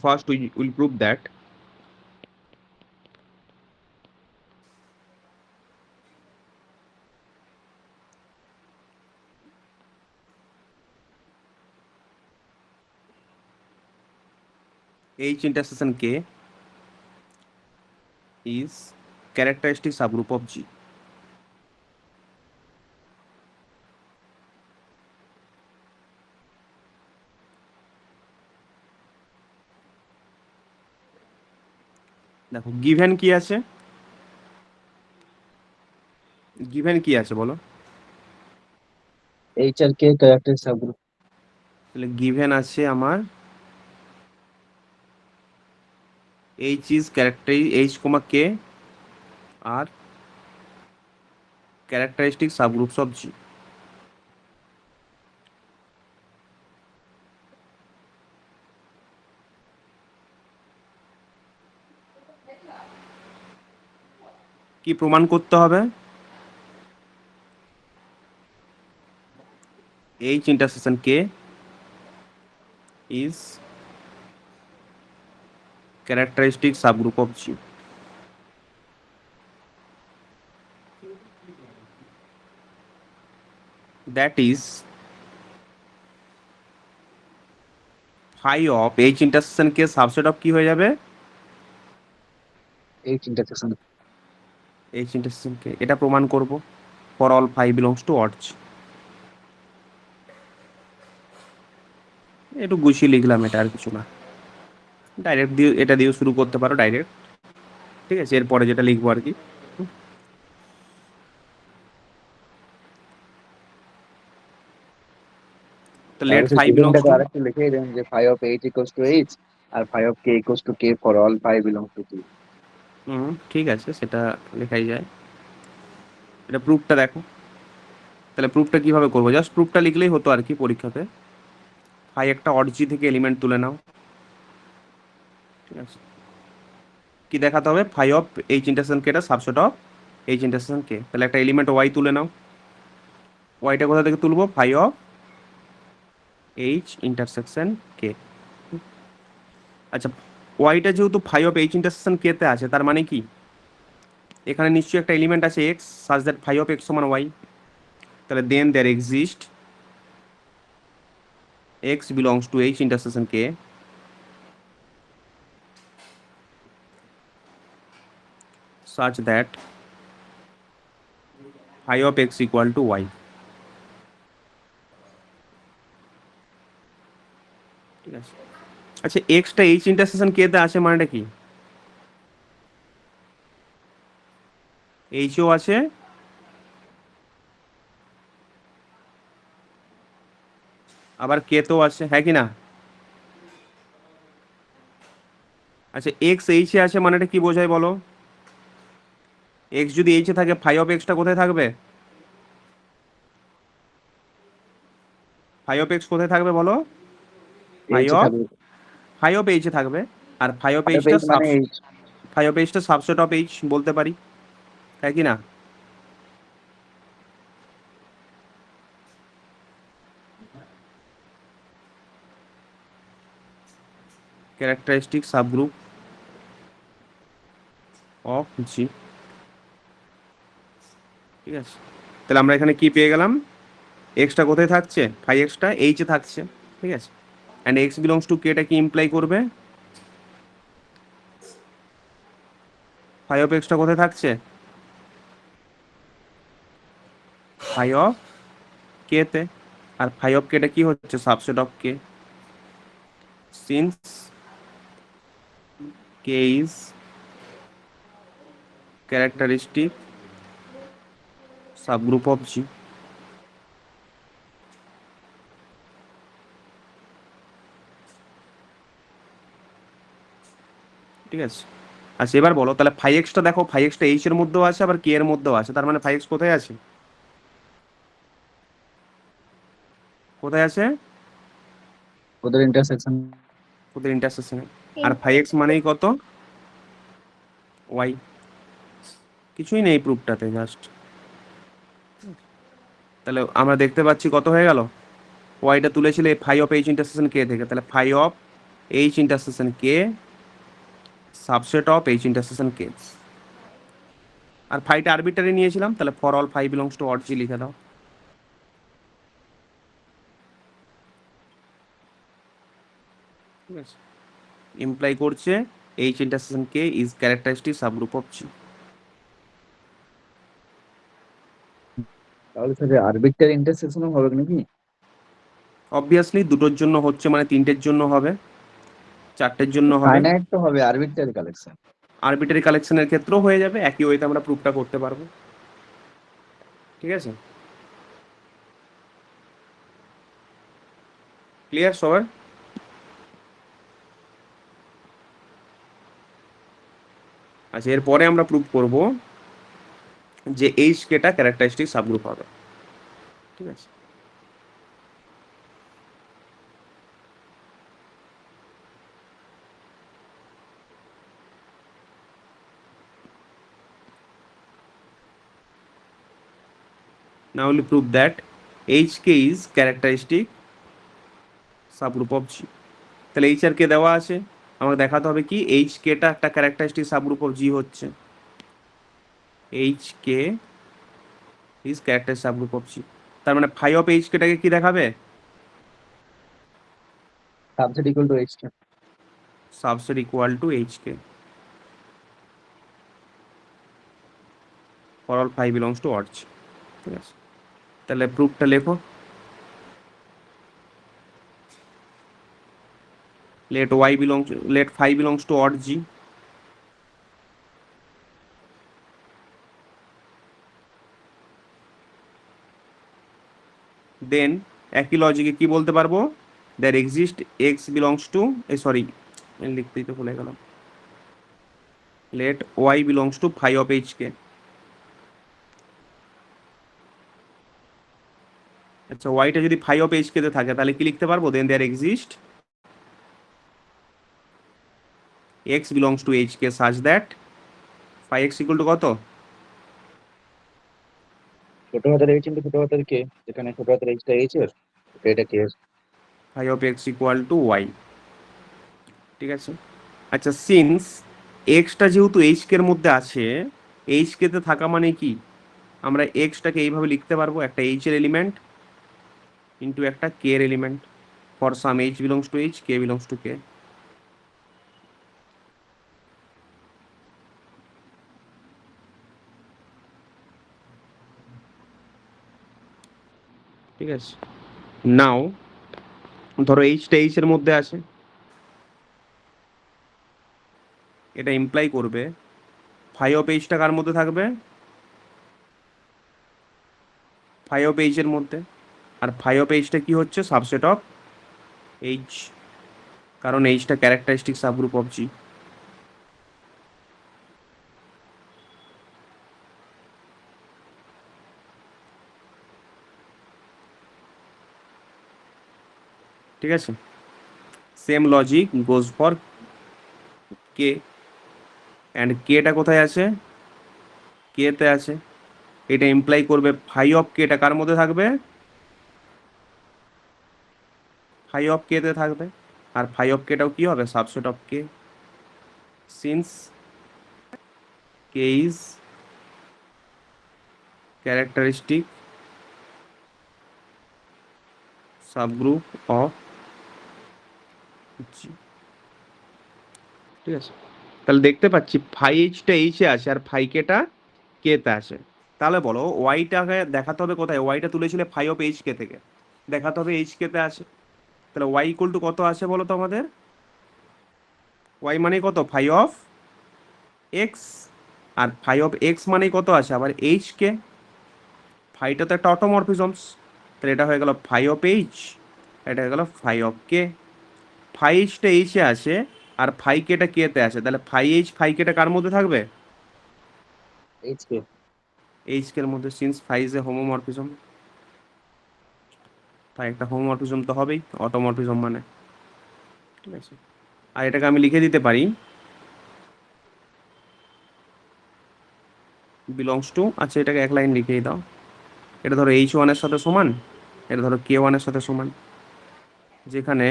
First we will prove that H intersection K is characteristic subgroup of G. দেখো গিভেন কি আছে, গিভেন কি আছে বলো। এইচ আর কে ক্যারেক্টারিস্টিক সাবগ্রুপ। তাহলে গিভেন আছে আমার H is character H, K are characteristic subgroups of G. কি প্রমাণ করতে হবে? H intersection K is characteristic subgroup of G. That is phi of H intersection K subset of কি হয়ে যাবে? H intersection. H intersection K, এটা প্রমাণ করব for all phi belongs to odd G। একটু গুছিয়ে লিখলাম, এটা আর কিছু না। ডাইরেক্ট দিয়ে এটা দিয়েও শুরু করতে পারো ডাইরেক্ট, ঠিক আছে। এরপরে যেটা লিখবো আর কি, তো লেট তাহলে ফাই বিলংস গিভেনটাকে টু, আরেকটু লিখে দেন যে phi of H equals to H আর phi of K equals to K for all phi belongs to G. ঠিক আছে, সেটা লেখাই যায়। এটা প্রুফটা দেখো, তাহলে প্রুফটা কিভাবে করবো, জাস্ট প্রুফটা লিখলেই হতো আর কি পরীক্ষাতে। ফাই একটা অড জি থেকে এলিমেন্ট তুলে নাও, ঠিক আছে। কি দেখাতে হবে? ফাই অফ এইচ ইন্টারসেকশন কে, এটা সাবসেট অফ এইচ ইন্টারসেকশন কে। তাহলে একটা এলিমেন্ট ওয়াই তুলে নাও, ওয়াইটা কোথা থেকে তুলবো? ফাই অফ এইচ ইন্টারসেকশন কে। আচ্ছা, ওয়াইটা যেহেতু ফাই অফ এইচ ইন্টারসেকশন কে তে আছে, তার মানে কি এখানে নিশ্চয়ই একটা এলিমেন্ট আছে x, such that phi of x সমান ওয়াই। তাহলে then there exist x belongs to H intersection K such that phi of x equal to y, ঠিক আছে। আচ্ছা, এক্সটা এইচ ইন্টারসেকশন কে তে আছে মানেটা কি? এইচও আছে আবার কে তেও আছে, হ্যাঁ কি না? আচ্ছা, এক্স এইচে আছে মানেটা কি বোঝায় বলো? এক্স যদি এইচে থাকে, ফাই অফ এক্সটা কোথায় থাকবে? ফাই অফ এক্স কোথায় থাকবে বলো? ফাই এইচে অফ থাকবে। ফাই অফ এইচে থাকবে। আর ফাই অফ ফাই অফ এইচটা এইচ মানে এইচ। ফাই অফ এইচটা সাবসেট অফ এইচ বলতে পারি, হ্যাঁ কি না? Characteristic subgroup of G. ঠিক আছে, তাহলে আমরা এখানে কি পেয়ে গেলাম, এক্সটা কোথায় থাকছে, ফাই এক্সটা এইচে থাকছে। ঠিক আছে, অ্যান্ড এক্স বিলংস টু কেটা কি ইমপ্লাই করবে, ফাই অফ এক্সটা কোথায় থাকছে, ফাই অফ কে তে। আর ফাই অফ কেটা কি হচ্ছে, subset of K, since K is characteristic subgroup of G. ঠিক আছে, আচ্ছা এবার বলো তাহলে ফাই এক্সটা দেখো, ফাই এক্সটা এইচ এর মধ্যেও আছে আবার কে এর মধ্যেও আছে, তার মানে ফাই এক্স কোথায় আছে, কোথায় আছে, ওদের ইন্টারসেকশন। ওদের ইন্টারসেকশনে। আর ফাই এক্স মানেই কত, ওয়াই। কিছুই নেই প্রুফটাতে, জাস্ট তাহলে আমরা দেখতে পাচ্ছি কত হয়ে গেল, ওয়াইটা তুলেছিলে phi of H intersection K থেকে, তাহলে phi of H intersection K subset of H intersection K. আর ফাইটা আরবিটারি নিয়েছিলাম, তাহলে for all phi belongs to odd G লিখে দাও। ঠিক আছে, ইমপ্লাই করছে H intersection K is characteristic subgroup of G. তাহলে স্যার আরবিট্রারি ইন্টারসেকশনও হবে নাকি? অবভিয়াসলি দুটোর জন্য হচ্ছে মানে তিনটের জন্য হবে, চারটের জন্য হবে, ফাইনাইট তো হবে আরবিট্রারি কালেকশন। আরবিটারি কালেকশনের ক্ষেত্রেও হয়ে যাবে, একই ওয়েতে আমরা প্রুফটা করতে পারবো। ঠিক আছে, ক্লিয়ার সবার? আচ্ছা এরপরে আমরা প্রুফ করব যে এইচ কেটা ক্যারেক্টারিস্টিক সাবগ্রুপ হবে। ঠিক আছে, now we'll prove that hk is characteristic subgroup of g। তাহলে এইচ আর কে দেওয়া আছে, আমাকে দেখাতে হবে কি এইচ কেটা একটা ক্যারেক্টারিস্টিক সাবগ্রুপ অফ জি হচ্ছে, H K is characteristic subgroup of G. তার মানে ফাই অফ এইচ কেটাকে কি দেখাবে, subset equal to H. Subset equal to H K for all phi belongs to odd G. ঠিক আছে, তাহলে প্রুফটা লেখো, let phi belongs to odd g, then একই লজিকে কি বলতে পারবো, there exist x belongs to sorry লিখতেই তো ভুলে গেলাম, let y belongs to phi of hk। আচ্ছা ওয়াইটা যদি phi of hk তে থাকে তাহলে কি লিখতে পারবো, then there exist x belongs to hk such that phi x equal to কত, ছোট হাতের এইচ ইন্টু ছোট হাতের কে, যেখানে ছোট হাতের এইচটা এইচ এর, এটা কে এর। phi of x equal to y। ঠিক আছে, আচ্ছা সিন্স এক্সটা যেহেতু এইচ কে এর মধ্যে আছে, এইচ কে তে থাকা মানে কি, আমরা এক্সটাকে এইভাবে লিখতে পারবো, একটা এইচ এর এলিমেন্ট ইন্টু একটা কে এর element, for some h belongs to H k belongs to K. ঠিক আছে, নাও ধরো এইচটা এইচ এর মধ্যে আছে, এটা ইমপ্লাই করবে ফাই অফ এইচটা কার মধ্যে থাকবে, ফাই অফ এইচ এর মধ্যে। আর ফাই অফ এইচটা কি হচ্ছে, সাবসেট অফ এইচ, কারণ এইচটা ক্যারেক্টারিস্টিক সাবগ্রুপ অফ জি। ঠিক আছে, same logic goes for K, and কেটা কোথায় আছে, কে তে আছে, এটা ইমপ্লাই করবে ফাই অফ কেটা কার মধ্যে থাকবে, ফাই অফ কে তে থাকবে। আর ফাই অফ কেটাও কি হবে, subset of K, since K is characteristic subgroup of G. ঠিক আছে, তাহলে দেখতে পাচ্ছি ফাই এইচটা এইচে আছে আর ফাই কেটা কেতে আছে। তাহলে বলো ওয়াইটাকে দেখাতে হবে কোথায়, ওয়াইটা তুলেছিলে ফাই অফ এইচ কে থেকে, দেখাতে হবে এইচ কেতে আছে। তাহলে ওয়াই ইকুয়াল টু কত আছে বলো তো আমাদের, ওয়াই মানে কত, ফাই অফ এক্স, আর ফাই অফ এক্স মানে কত আছে আবার এইচ কে, ফাইটা তো একটা অটোমরফিজমস, তাহলে এটা হয়ে গেল ফাই অফ এইচ, এটা হয়ে গেল ফাই অফ কে। ফাই এইচটা এইচে আছে আর ফাই কেটা কেতে আছে, তাহলে ফাই এইচ ফাই কেটা কার মধ্যে থাকবে, এইচকে। এইচ কে এর মধ্যে, since phi is a homomorphism, phi একটা হোমোমরফিজম তো হবেই, অটোমরফিজম মানে। ঠিক আছে, আর এটাকে আমি লিখে দিতে পারি বিলংস টু, আচ্ছা এটাকে এক লাইন লিখেই দাও, এটা ধরো এইচ ওয়ানের সাথে সমান, এটা ধরো কে ওয়ানের সাথে সমান, যেখানে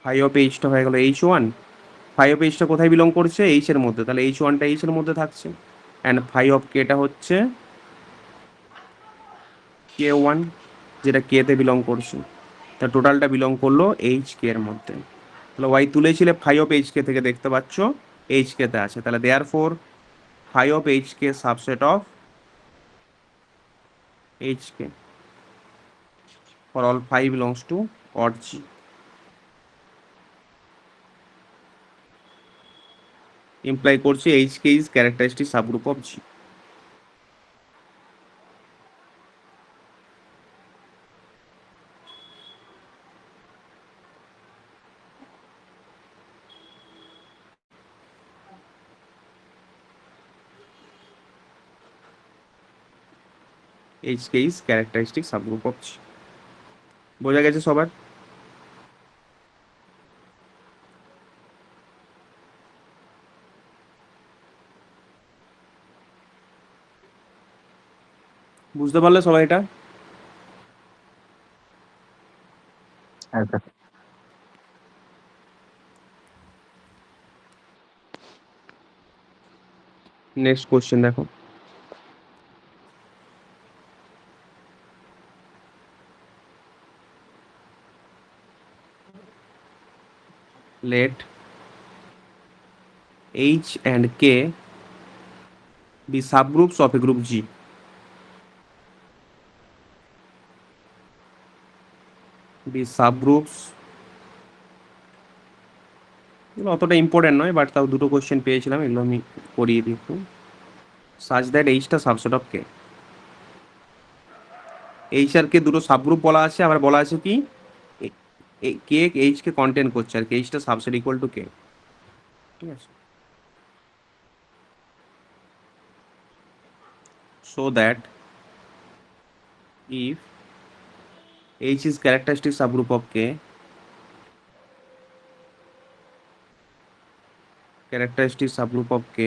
ফাই অফ এইচটা হয়ে গেল এইচ ওয়ান, ফাই অফ এইচটা কোথায় বিলং করছে, এইচ এর মধ্যে, তাহলে এইচ ওয়ানটা এইচ এর মধ্যে থাকছে, অ্যান্ড ফাই অফ কেটা হচ্ছে কে ওয়ান, যেটা কে তে বিলং করছে, তা টোটালটা বিলং করলো এইচ কে এর মধ্যে। তাহলে ওয়াই তুলেছিলে ফাই অফ এইচ কে থেকে, দেখতে পাচ্ছ এইচ কে তে আছে, তাহলে therefore phi of H K subset of H K for all phi belongs to odd G. Imply করছে H K is characteristic subgroup of G. H K is characteristic subgroup of G. বোঝা গেছে সবার? বুঝতে পারলে সবাই এটা? হ্যাঁ স্যার। নেক্সট কোশ্চেন দেখো, let H and K be subgroups of a group G. Be subgroups, এগুলো অতটা ইম্পর্টেন্ট নয়, বাট তাও দুটো কোশ্চেন পেয়েছিলাম, এগুলো আমি করিয়ে দিই একটু। সাজ দ্যাট এইচটা সাবসেট অফ কে, এইচ আর কে দুটো সাবগ্রুপ বলা আছে, আবার বলা আছে কি কে এইচ কে কন্টেন্ট করছে, আর কে এইচটা সাবসেট ইকুয়াল টু কে। ঠিক আছে, so that if H is characteristic subgroup of K, characteristic subgroup of K,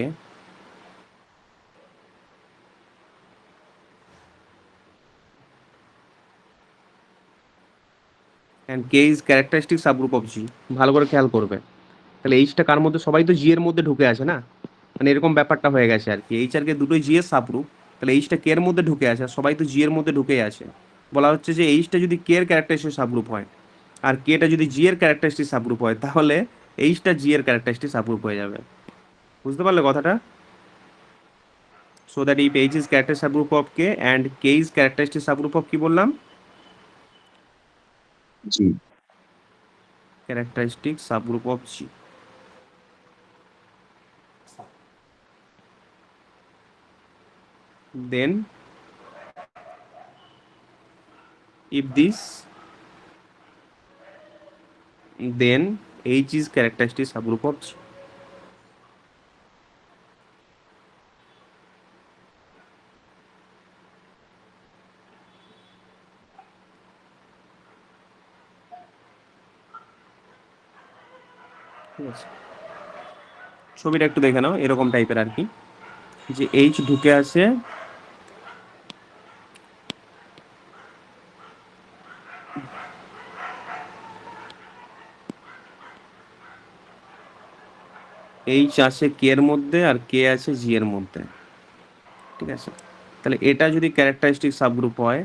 and K is characteristic subgroup of G, ভালো করে খেয়াল করবে, তাহলে এইচটা কার মধ্যে, সবাই তো জি এর মধ্যে ঢুকে আছে না, মানে এরকম ব্যাপারটা হয়ে গেছে আর কি, এইচ আর কে দুটোই জি এর সাবগ্রুপ, তাহলে এইচটা কে এর মধ্যে ঢুকে আছে, আর সবাই তো জি এর মধ্যে ঢুকেই আছে। বলা হচ্ছে যে এইচটা যদি কে এর ক্যারেক্টারিস্টিক সাবগ্রুপ হয় আর কেটা যদি জি এর ক্যারেক্টারিস্টিক সাবগ্রুপ হয়, তাহলে এইচটা জি এর ক্যারেক্টারিস্টিক সাবগ্রুপ হয়ে যাবে। বুঝতে পারলে কথাটা? So that if H is characteristic subgroup of K and K is characteristic subgroup of কি বললাম, জি। characteristic subgroup of G, then if this, then H is characteristic subgroup of G. ঠিক আছে, ছবিটা একটু দেখে নাও, এরকম টাইপের আর কি, যে H ঢুকে আছে এইচ আছে কে এর মধ্যে আর কে আছে জি এর মধ্যে, ঠিক আছে? তাহলে এটা যদি ক্যারেক্টারিস্টিক সাবগ্রুপ হয়,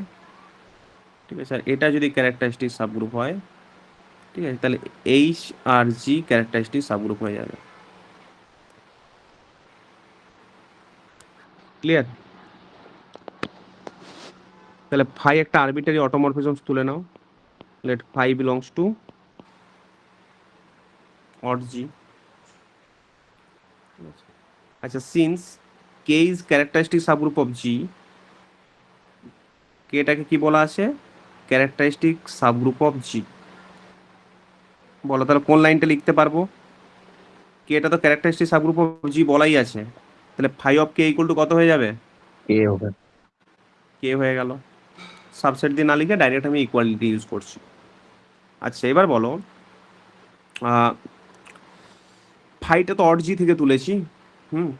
ঠিক আছে, আর এটা যদি ক্যারেক্টারিস্টিক সাবগ্রুপ হয়, ঠিক আছে, তাহলে এইচ আর জি ক্যারেক্টারিস্টিক সাবগ্রুপ হয়ে যাবে। ক্লিয়ার? তাহলে ফাই একটা আরবিটারি অটোমরফিজমস তুলে নাও। Let phi belongs to odd G. আচ্ছা, since K is characteristic subgroup of G, কেটাকে কি বলা আছে? Characteristic subgroup of G. বলো তাহলে কোন লাইনটা লিখতে পারবো? কেটা তো ক্যারেক্টারিস্টিক সাবগ্রুপ অফ জি বলাই আছে, তাহলে phi of K equal to কত হয়ে যাবে? কে হবে। কে হয়ে গেল। সাবসেট দিয়ে না লিখে ডাইরেক্ট আমি ইকুয়ালিটি ইউজ করছি। আচ্ছা, এবার বলো, ফাইটা তো অড জি থেকে তুলেছি। হুম,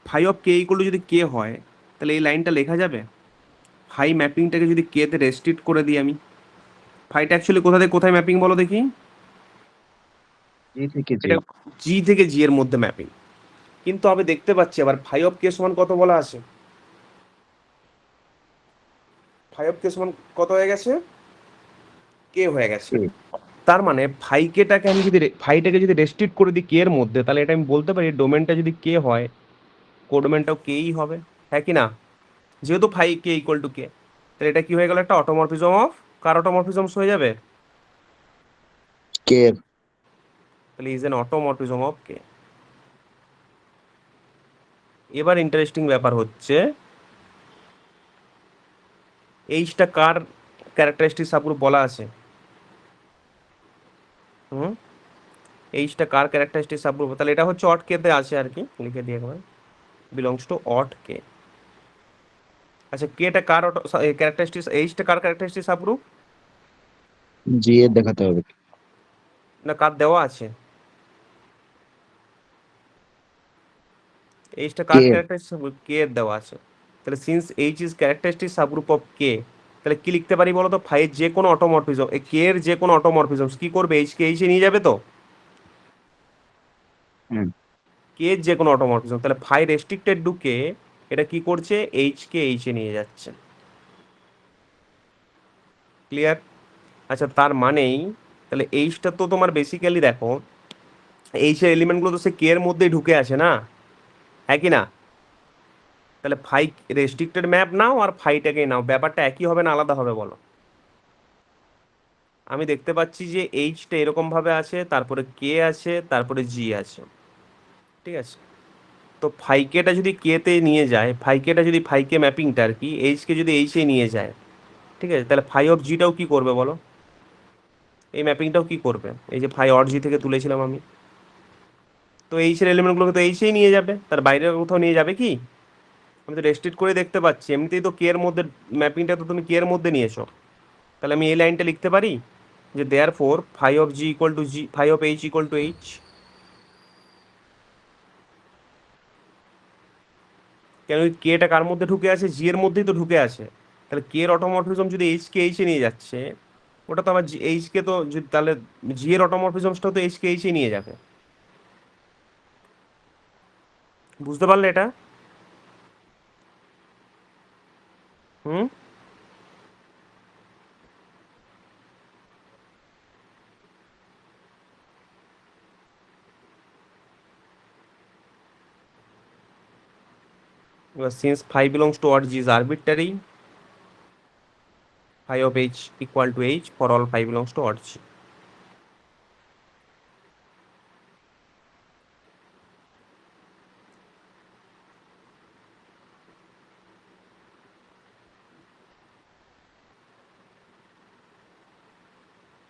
phi of K equal to যদি কে হয়, তাহলে এই লাইনটা লেখা যাবে। ফাই ম্যাপিংটাকে যদি কে তে রেস্ট্রিক্ট করে দিই আমি, ফাইটা অ্যাকচুয়ালি কোথা থেকে কোথায় ম্যাপিং বলো দেখি? জি থেকে জি। এটা জি থেকে জি এর মধ্যে ম্যাপিং। কিন্তু আমি দেখতে পাচ্ছি আবার ফাই অফ কে সমান কত বলা আছে? ফাই অফ কে সমান কত হয়ে গেছে? কে হয়ে গেছে। কে। তার মানে ফাইকেটাকে আমি যদি ফাইটাকে যদি রেস্ট্রিক্ট করে দিই কে এর মধ্যে, তাহলে এটা আমি বলতে পারি ডোমেনটা যদি কে হয়, কোডোমেনটাও কেই হবে, হ্যাঁ কি না? যেহেতু ফাই কে ইকুয়াল টু কে, তাহলে এটা কি হয়ে গেল? একটা অটোমরফিজম অফ কার অটোমরফিজমস হয়ে যাবে? কে। তাহলে ইজ এন অটোমরফিজম অফ কে। এবার ইন্টারেস্টিং ব্যাপার হচ্ছে, এইচটা কার ক্যারেক্টারিস্টিক সাবগ্রুপ বলা আছে? হুম, এইচটা কার ক্যারেক্টারিস্টিক সাবগ্রুপ? তাহলে এটা হচ্ছে অট কে তে আছে আর কি, লিখে দিয়ে একবার, বিলংস টু অট কে। আচ্ছা, কেটা কার ক্যারেক্টারিস্টিক, এইচটা কার ক্যারেক্টারিস্টিক সাবগ্রুপ? জি এর দেখাতে হবে। না, কার দেওয়া আছে? এইচটা কার কে। Characteristic subgroup? কে এর দেওয়া আছে। তাহলে since H is characteristic subgroup of K, তাহলে কি লিখতে পারি বলো তো? ফাইভ যে কোনো অটোমরফিজম, এই কে এর যে কোনো অটোমরফিজমস কি করবে? এইচ কে এইচে নিয়ে যাবে তো। হুম। কে এর যে কোনো অটোমরফিজম, তাহলে ফাই রেস্ট্রিক্টেড টু কে, এটা কি করছে? এইচ কে এইচে নিয়ে যাচ্ছে। ক্লিয়ার? আচ্ছা, তার মানেই তাহলে এইচটা তো তোমার বেসিক্যালি দেখো, এইচ এর এলিমেন্টগুলো তো সে কে এর মধ্যেই ঢুকে আছে না, হ্যাঁ কি না? তাহলে ফাই রেস্ট্রিক্টেড ম্যাপ নাও আর ফাইটাকেই নাও, ব্যাপারটা একই হবে না আলাদা হবে বলো? আমি দেখতে পাচ্ছি যে এইচটা এরকম ভাবে আছে, তারপরে কে আছে, তারপরে জি আছে, ঠিক আছে? তো ফাইকেটা যদি কে তে নিয়ে যায়, ফাইকেটা যদি ফাইকে ম্যাপিংটা আর কি এইচকে যদি এইচে নিয়ে যায়, ঠিক আছে, তাহলে ফাই অফ জিটাও কি করবে বলো? এই ম্যাপিংটাও কি করবে? এই যে ফাই অর জি থেকে তুলেছিলাম আমি, তো এইচের এলিমেন্টগুলোকে তো এইচেই নিয়ে যাবে, তার বাইরে কোথাও নিয়ে যাবে কি? আমি তো রেস্ট্রিক্ট করে দেখতে পাচ্ছি, এমনিতেই তো কে এর মধ্যে ম্যাপিংটা তো তুমি কে এর মধ্যে নিয়েছো। তাহলে আমি এই লাইনটা লিখতে পারি যে therefore phi of G equal to G, phi of H equal to H. কেন? কেটা কার মধ্যে ঢুকে আছে? জি এর মধ্যেই তো ঢুকে আছে। তাহলে কে এর অটোমরফিজম যদি এইচ কে এইচে নিয়ে যাচ্ছে, ওটা তো আবার এইচ কে তো তাহলে জি এর অটোমরফিজমসটাও তো এইচ কে এইচে নিয়ে যাবে। বুঝতে পারলে এটা? হুম, এবার since phi belongs to Aut G is arbitrary, phi of h equal to h for all phi belongs to odd g.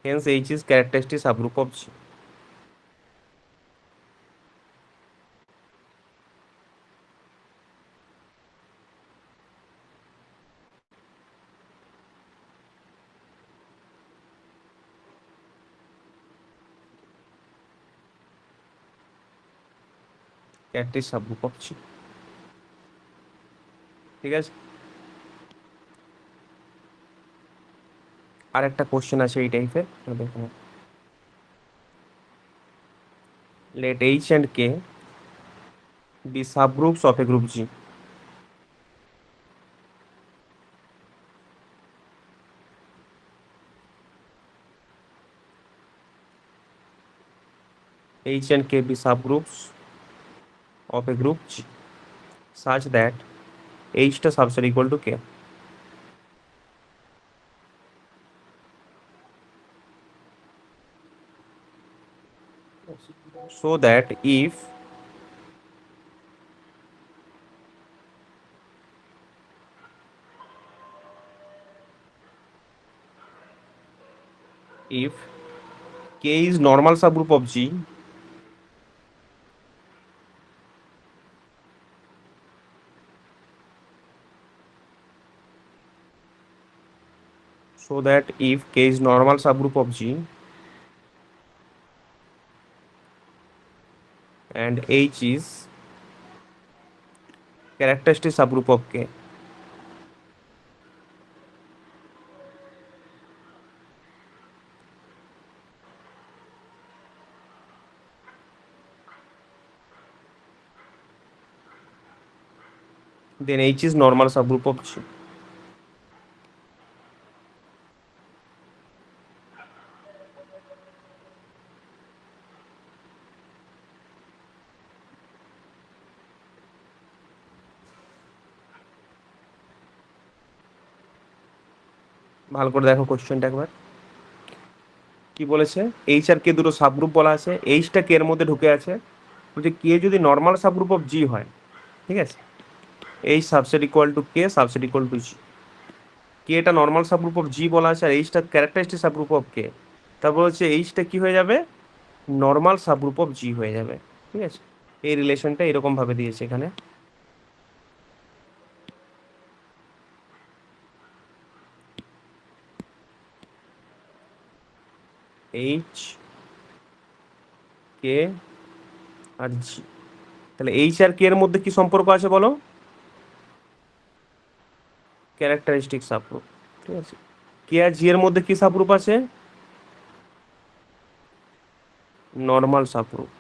Hence h is characteristic subgroup of g. Characteristic subgroup of g. ঠিক আছে? আর একটা কোশ্চেন আছে এই টাইপের, দেখুন। let H and K be subgroups of a group G. H and K be subgroups of a group G such that H টা subset equal to K. So that if K is normal subgroup of G, so that if K is normal subgroup of G and H is characteristic subgroup of K, then H is normal subgroup of G. ভালো করে দেখো কোশ্চেনটা একবার কি বলেছে। এইচ আর কে দুটো সাবগ্রুপ বলা আছে, এইচটা কে এর মধ্যে ঢুকে আছে, বলছে কে যদি নর্মাল সাবগ্রুপ অফ জি হয়, ঠিক আছে, H subset equal to K subset equal to G. K এটা নর্মাল সাবগ্রুপ অফ জি বলা আছে আর এইচটা ক্যারেক্টারিস্টিক সাবগ্রুপ অফ কে, তারপর হচ্ছে এইচটা কি হয়ে যাবে, নর্মাল সাবগ্রুপ অফ জি হয়ে যাবে, ঠিক আছে। এই রিলেশনটা এরকম ভাবে দিয়েছে এখানে। এইচ কে আর জি, তাহলে এইচ আর কে এর মধ্যে কি সম্পর্ক আছে বলো, ক্যারেক্টারিস্টিক সাবগ্রুপ, ঠিক আছে। কে আর জি এর মধ্যে কি সাবগ্রুপ আছে, নর্মাল সাবগ্রুপ।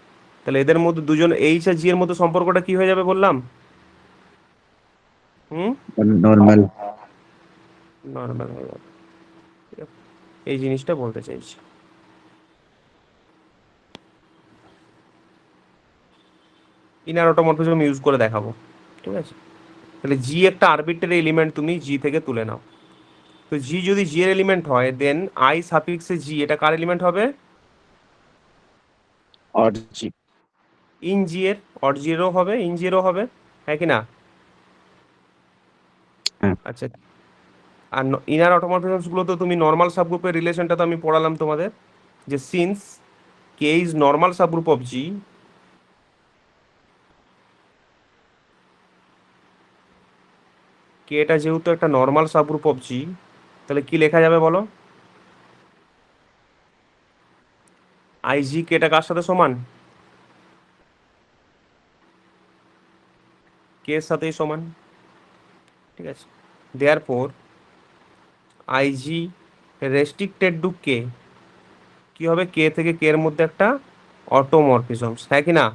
তাহলে এদের মধ্যে দুজন এইচ আর জি এর মধ্যে সম্পর্কটা কি হয়ে যাবে বললাম, নর্মাল। নর্মাল হয়ে যাবে। এই জিনিসটা বলতে চাইছি। ইনার অটোমরফিজম ইউজ করে দেখাবো, ঠিক আছে। তাহলে জি একটা আরবিট্রারি এলিমেন্ট তুমি জি থেকে তুলে নাও, তো জি যদি জি এর এলিমেন্ট হয় দেন আই সাফিক্সে জি এটা কার এলিমেন্ট হবে, অড জি। ইন জি এর, অড জি এরও হবে, ইন জি এরও হবে, হ্যাঁ কি না। হ্যাঁ। আচ্ছা, আর ইনার অটোমরফিজমস গুলো তো তুমি নর্মাল সাবগ্রুপের রিলেশনটা তো আমি পড়ালাম তোমাদের, যে since K is normal subgroup of G, K এটা যেহেতু একটা নর্মাল সাবগ্রুপ অফ জি, তাহলে কি লেখা যাবে বলো, আই জি কে এটা কার সাথে সমান, কে এর সাথেই সমান, ঠিক আছে। Therefore I G restricted to K কি হবে, কে থেকে কে এর মধ্যে একটা অটোমরফিজমস, হ্যাঁ কি না।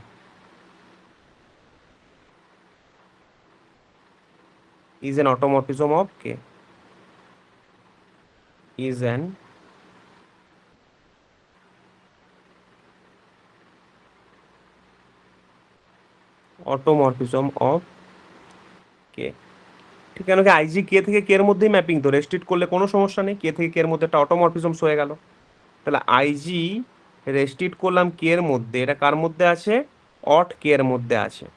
is an automorphism of K, is an automorphism of K, ঠিক কেন কি আইজি কে থেকে কে এর মধ্যেই ম্যাপিং, তো রেস্ট্রিক্ট করলে কোনো সমস্যা নেই, কে থেকে কে এর মধ্যে একটা অটোমরফিজমস হয়ে গেল। তাহলে আইজি রেস্ট্রিক্ট করলাম কে এর মধ্যে, এটা কার মধ্যে আছে, অট কে এর মধ্যে আছে।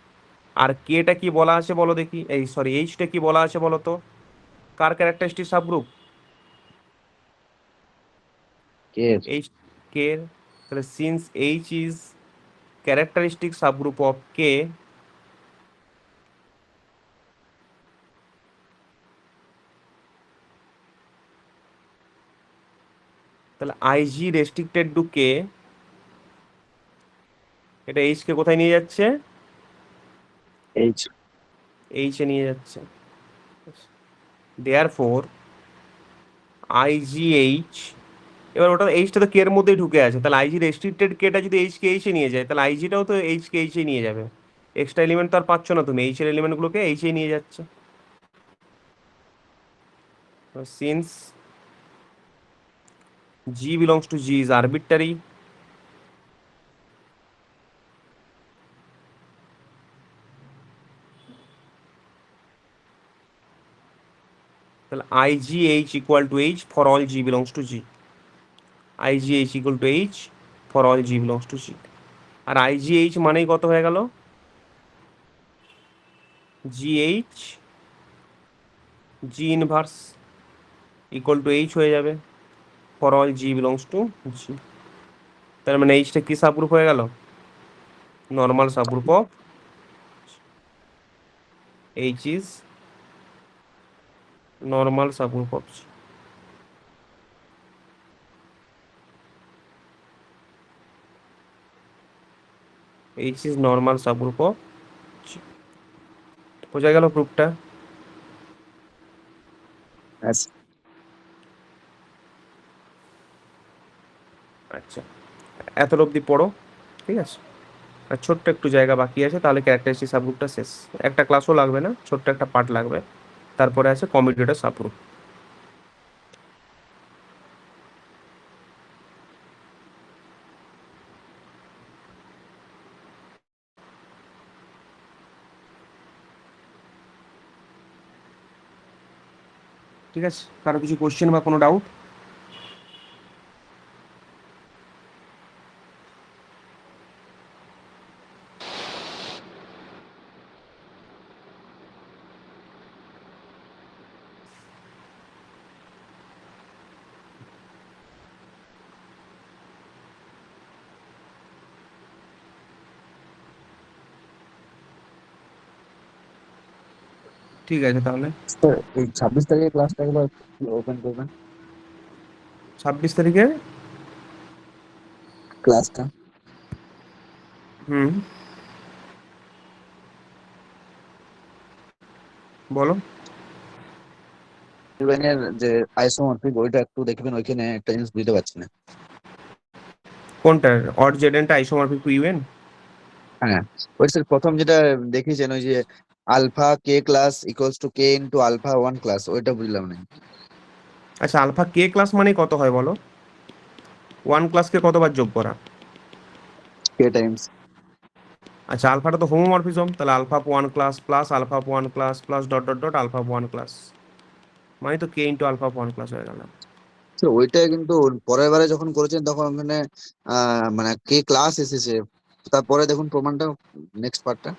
আর কেটা কি বলা আছে বলো দেখি, এই সরি এইচটা কি বলা আছে বলো তো, কার characteristic subgroup, K H K এর। তাহলে since H is characteristic subgroup of K, তাহলে আইজি রেস্ট্রিক্টেড টু কে, এটা এইচ কে কোথায় নিয়ে যাচ্ছে, এইচ। এইচ এ নিয়ে যাচ্ছে। দেয়ারফর আইজিএইচ এবার ওটা এইচটা তো কে এর মধ্যেই ঢুকে আছে, তাহলে আইজি রেস্ট্রিক্টেড কেটা যদি এইচ কে এইচে নিয়ে যায়, তাহলে আইজিটাও তো এইচ কে এইচে নিয়ে যাবে। এক্সট্রা এলিমেন্ট তো আর পাচ্ছ না তুমি, এইচ এর এলিমেন্টগুলোকে এইচে নিয়ে যাচ্ছে। Since G belongs to G is arbitrary, তাহলে I G H equal to H for all G belongs to G, I G H equal to H for all G belongs to G. আর আই জি এইচ মানেই কত হয়ে গেল, G H G inverse equal to H হয়ে যাবে for all G belongs to G. তার মানে এইচটা কি সাবগ্রুপ হয়ে গেল, normal subgroup of H is normal subgroup of G. H is normal subgroup of G. বোঝা গেল প্রুফটা? Yes. আচ্ছা, এত অবধি পড়ো, ঠিক আছে। আর ছোট্ট একটু জায়গা বাকি আছে, তাহলে ক্যারেক্টারিস্টিক সাবগ্রুপটা শেষ। একটা ক্লাসও লাগবে না, ছোট্ট একটা পার্ট লাগবে, তারপরে আছে কমিউটেটর সাবগ্রুপ। ঠিক আছে, কারো কিছু কোশ্চেন বা কোনো ডাউট? ঠিক আছে তাহলে। স্যার এই 26 তারিখের ক্লাসটা একবার ওপেন করবেন, 26 তারিখে? ক্লাসটা। হুম, বলো। এর যে আইসোমরফিক ওইটা একটু দেখবেন, ওইখানে একটা জিনিস বুঝতে পারছি না। কোনটা? Aut Z n isomorphic to U n? হ্যাঁ, ওই স্যার প্রথম যেটা দেখিয়েছেন ওই যে alpha K class equals to K into alpha one class, ওইটা বুঝলাম না। আচ্ছা, আলফা কে ক্লাস মানে কত হয় বলো? ওয়ান ক্লাসকে কতবার যোগ করা? K times. আচ্ছা, আলফাটা তো হোমোমরফিজম, তাহলে alpha one class plus alpha one class plus dot dot dot alpha one class, মানে তো K into alpha one class হয়ে গেল। তো ওইটা কিন্তু পরের বারে যখন করেছেন তখন ওখানে মানে কে ক্লাস এসেছে, তারপরে দেখুন প্রমাণটা, নেক্সট পার্টটা।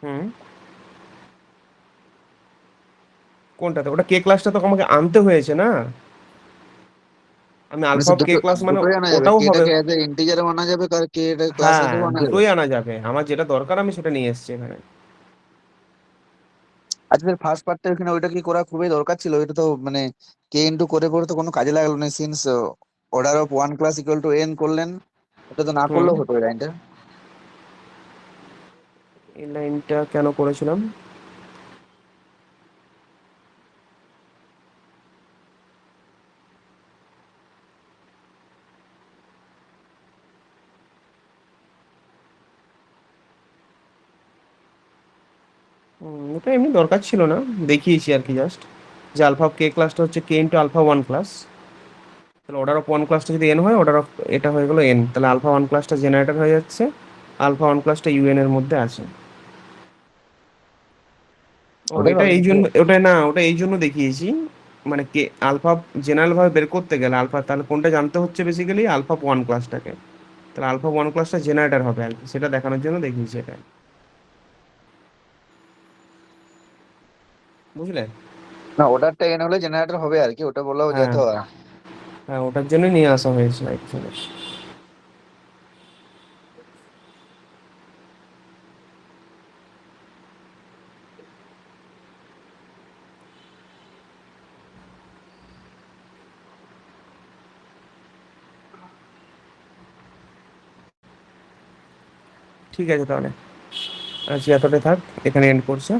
হুম, কোনটাতে? ওটা কে ক্লাসটা তো আমাকে আনতে হয়েছে না, আমি মানে আলফা স্যার কে দুটো ক্লাস মানে দুটোই আনা যাবে, ওটাও হবে। কেটাকে অ্যাজ এ ইন্টিজারও আনা যাবে আর কে এটা ক্লাস হ্যাঁ, হিসেবেও আনা যাবে। দুটোই আনা যাবে, আমার যেটা দরকার আমি সেটা নিয়ে এসেছি এখানে। আচ্ছা স্যার, ফার্স্ট পার্টটা ওখানে ওইটা কি করা খুবই দরকার ছিল, এটা তো মানে কে ইন্টু করে করে তো কোনো কাজে লাগলো না, since order of one class equal to N করলেন, ওটা তো না হুম, করলেও হতো এই লাইনটা। এই লাইনটা কেন করেছিলাম? এটা এমনি দরকার ছিল না, দেখিয়েছি আর কি জাস্ট, যে আলফা কে ক্লাসটা হচ্ছে কে ইন্টু আলফা ওয়ান ক্লাস, তাহলে অর্ডার অফ ওয়ান ক্লাসটা যদি এন হয়, অর্ডার অফ এটা হয়ে গেলো এন, তাহলে আলফা ওয়ান ক্লাসটা জেনারেটর হয়ে যাচ্ছে, আলফা ওয়ান ক্লাসটা ইউএন এর মধ্যে আছে। ও ওটাই এটা এই ভাবলাম জন্য, স্যার। ওটা না, ওটা এই জন্য দেখিয়েছি, মানে কে আলফা জেনারেল ভাবে বের করতে গেলে আলফা, তাহলে কোনটা জানতে হচ্ছে বেসিক্যালি আলফা ওয়ান ক্লাসটাকে, তাহলে আলফা ওয়ান ক্লাসটা জেনারেটর হবে আর কি, সেটা দেখানোর জন্য দেখিয়েছি এটা, বুঝলে? না, অর্ডারটা এন হলে জেনারেটর হবে আর কি, ওটা বললেও যেত। হ্যাঁ, হ্যাঁ, ওটার জন্য নিয়ে আসা হয়েছে অ্যাকচুয়ালি। ঠিক আছে তাহলে, আজকে এতটাই থাক, এখানে এন্ড করছে।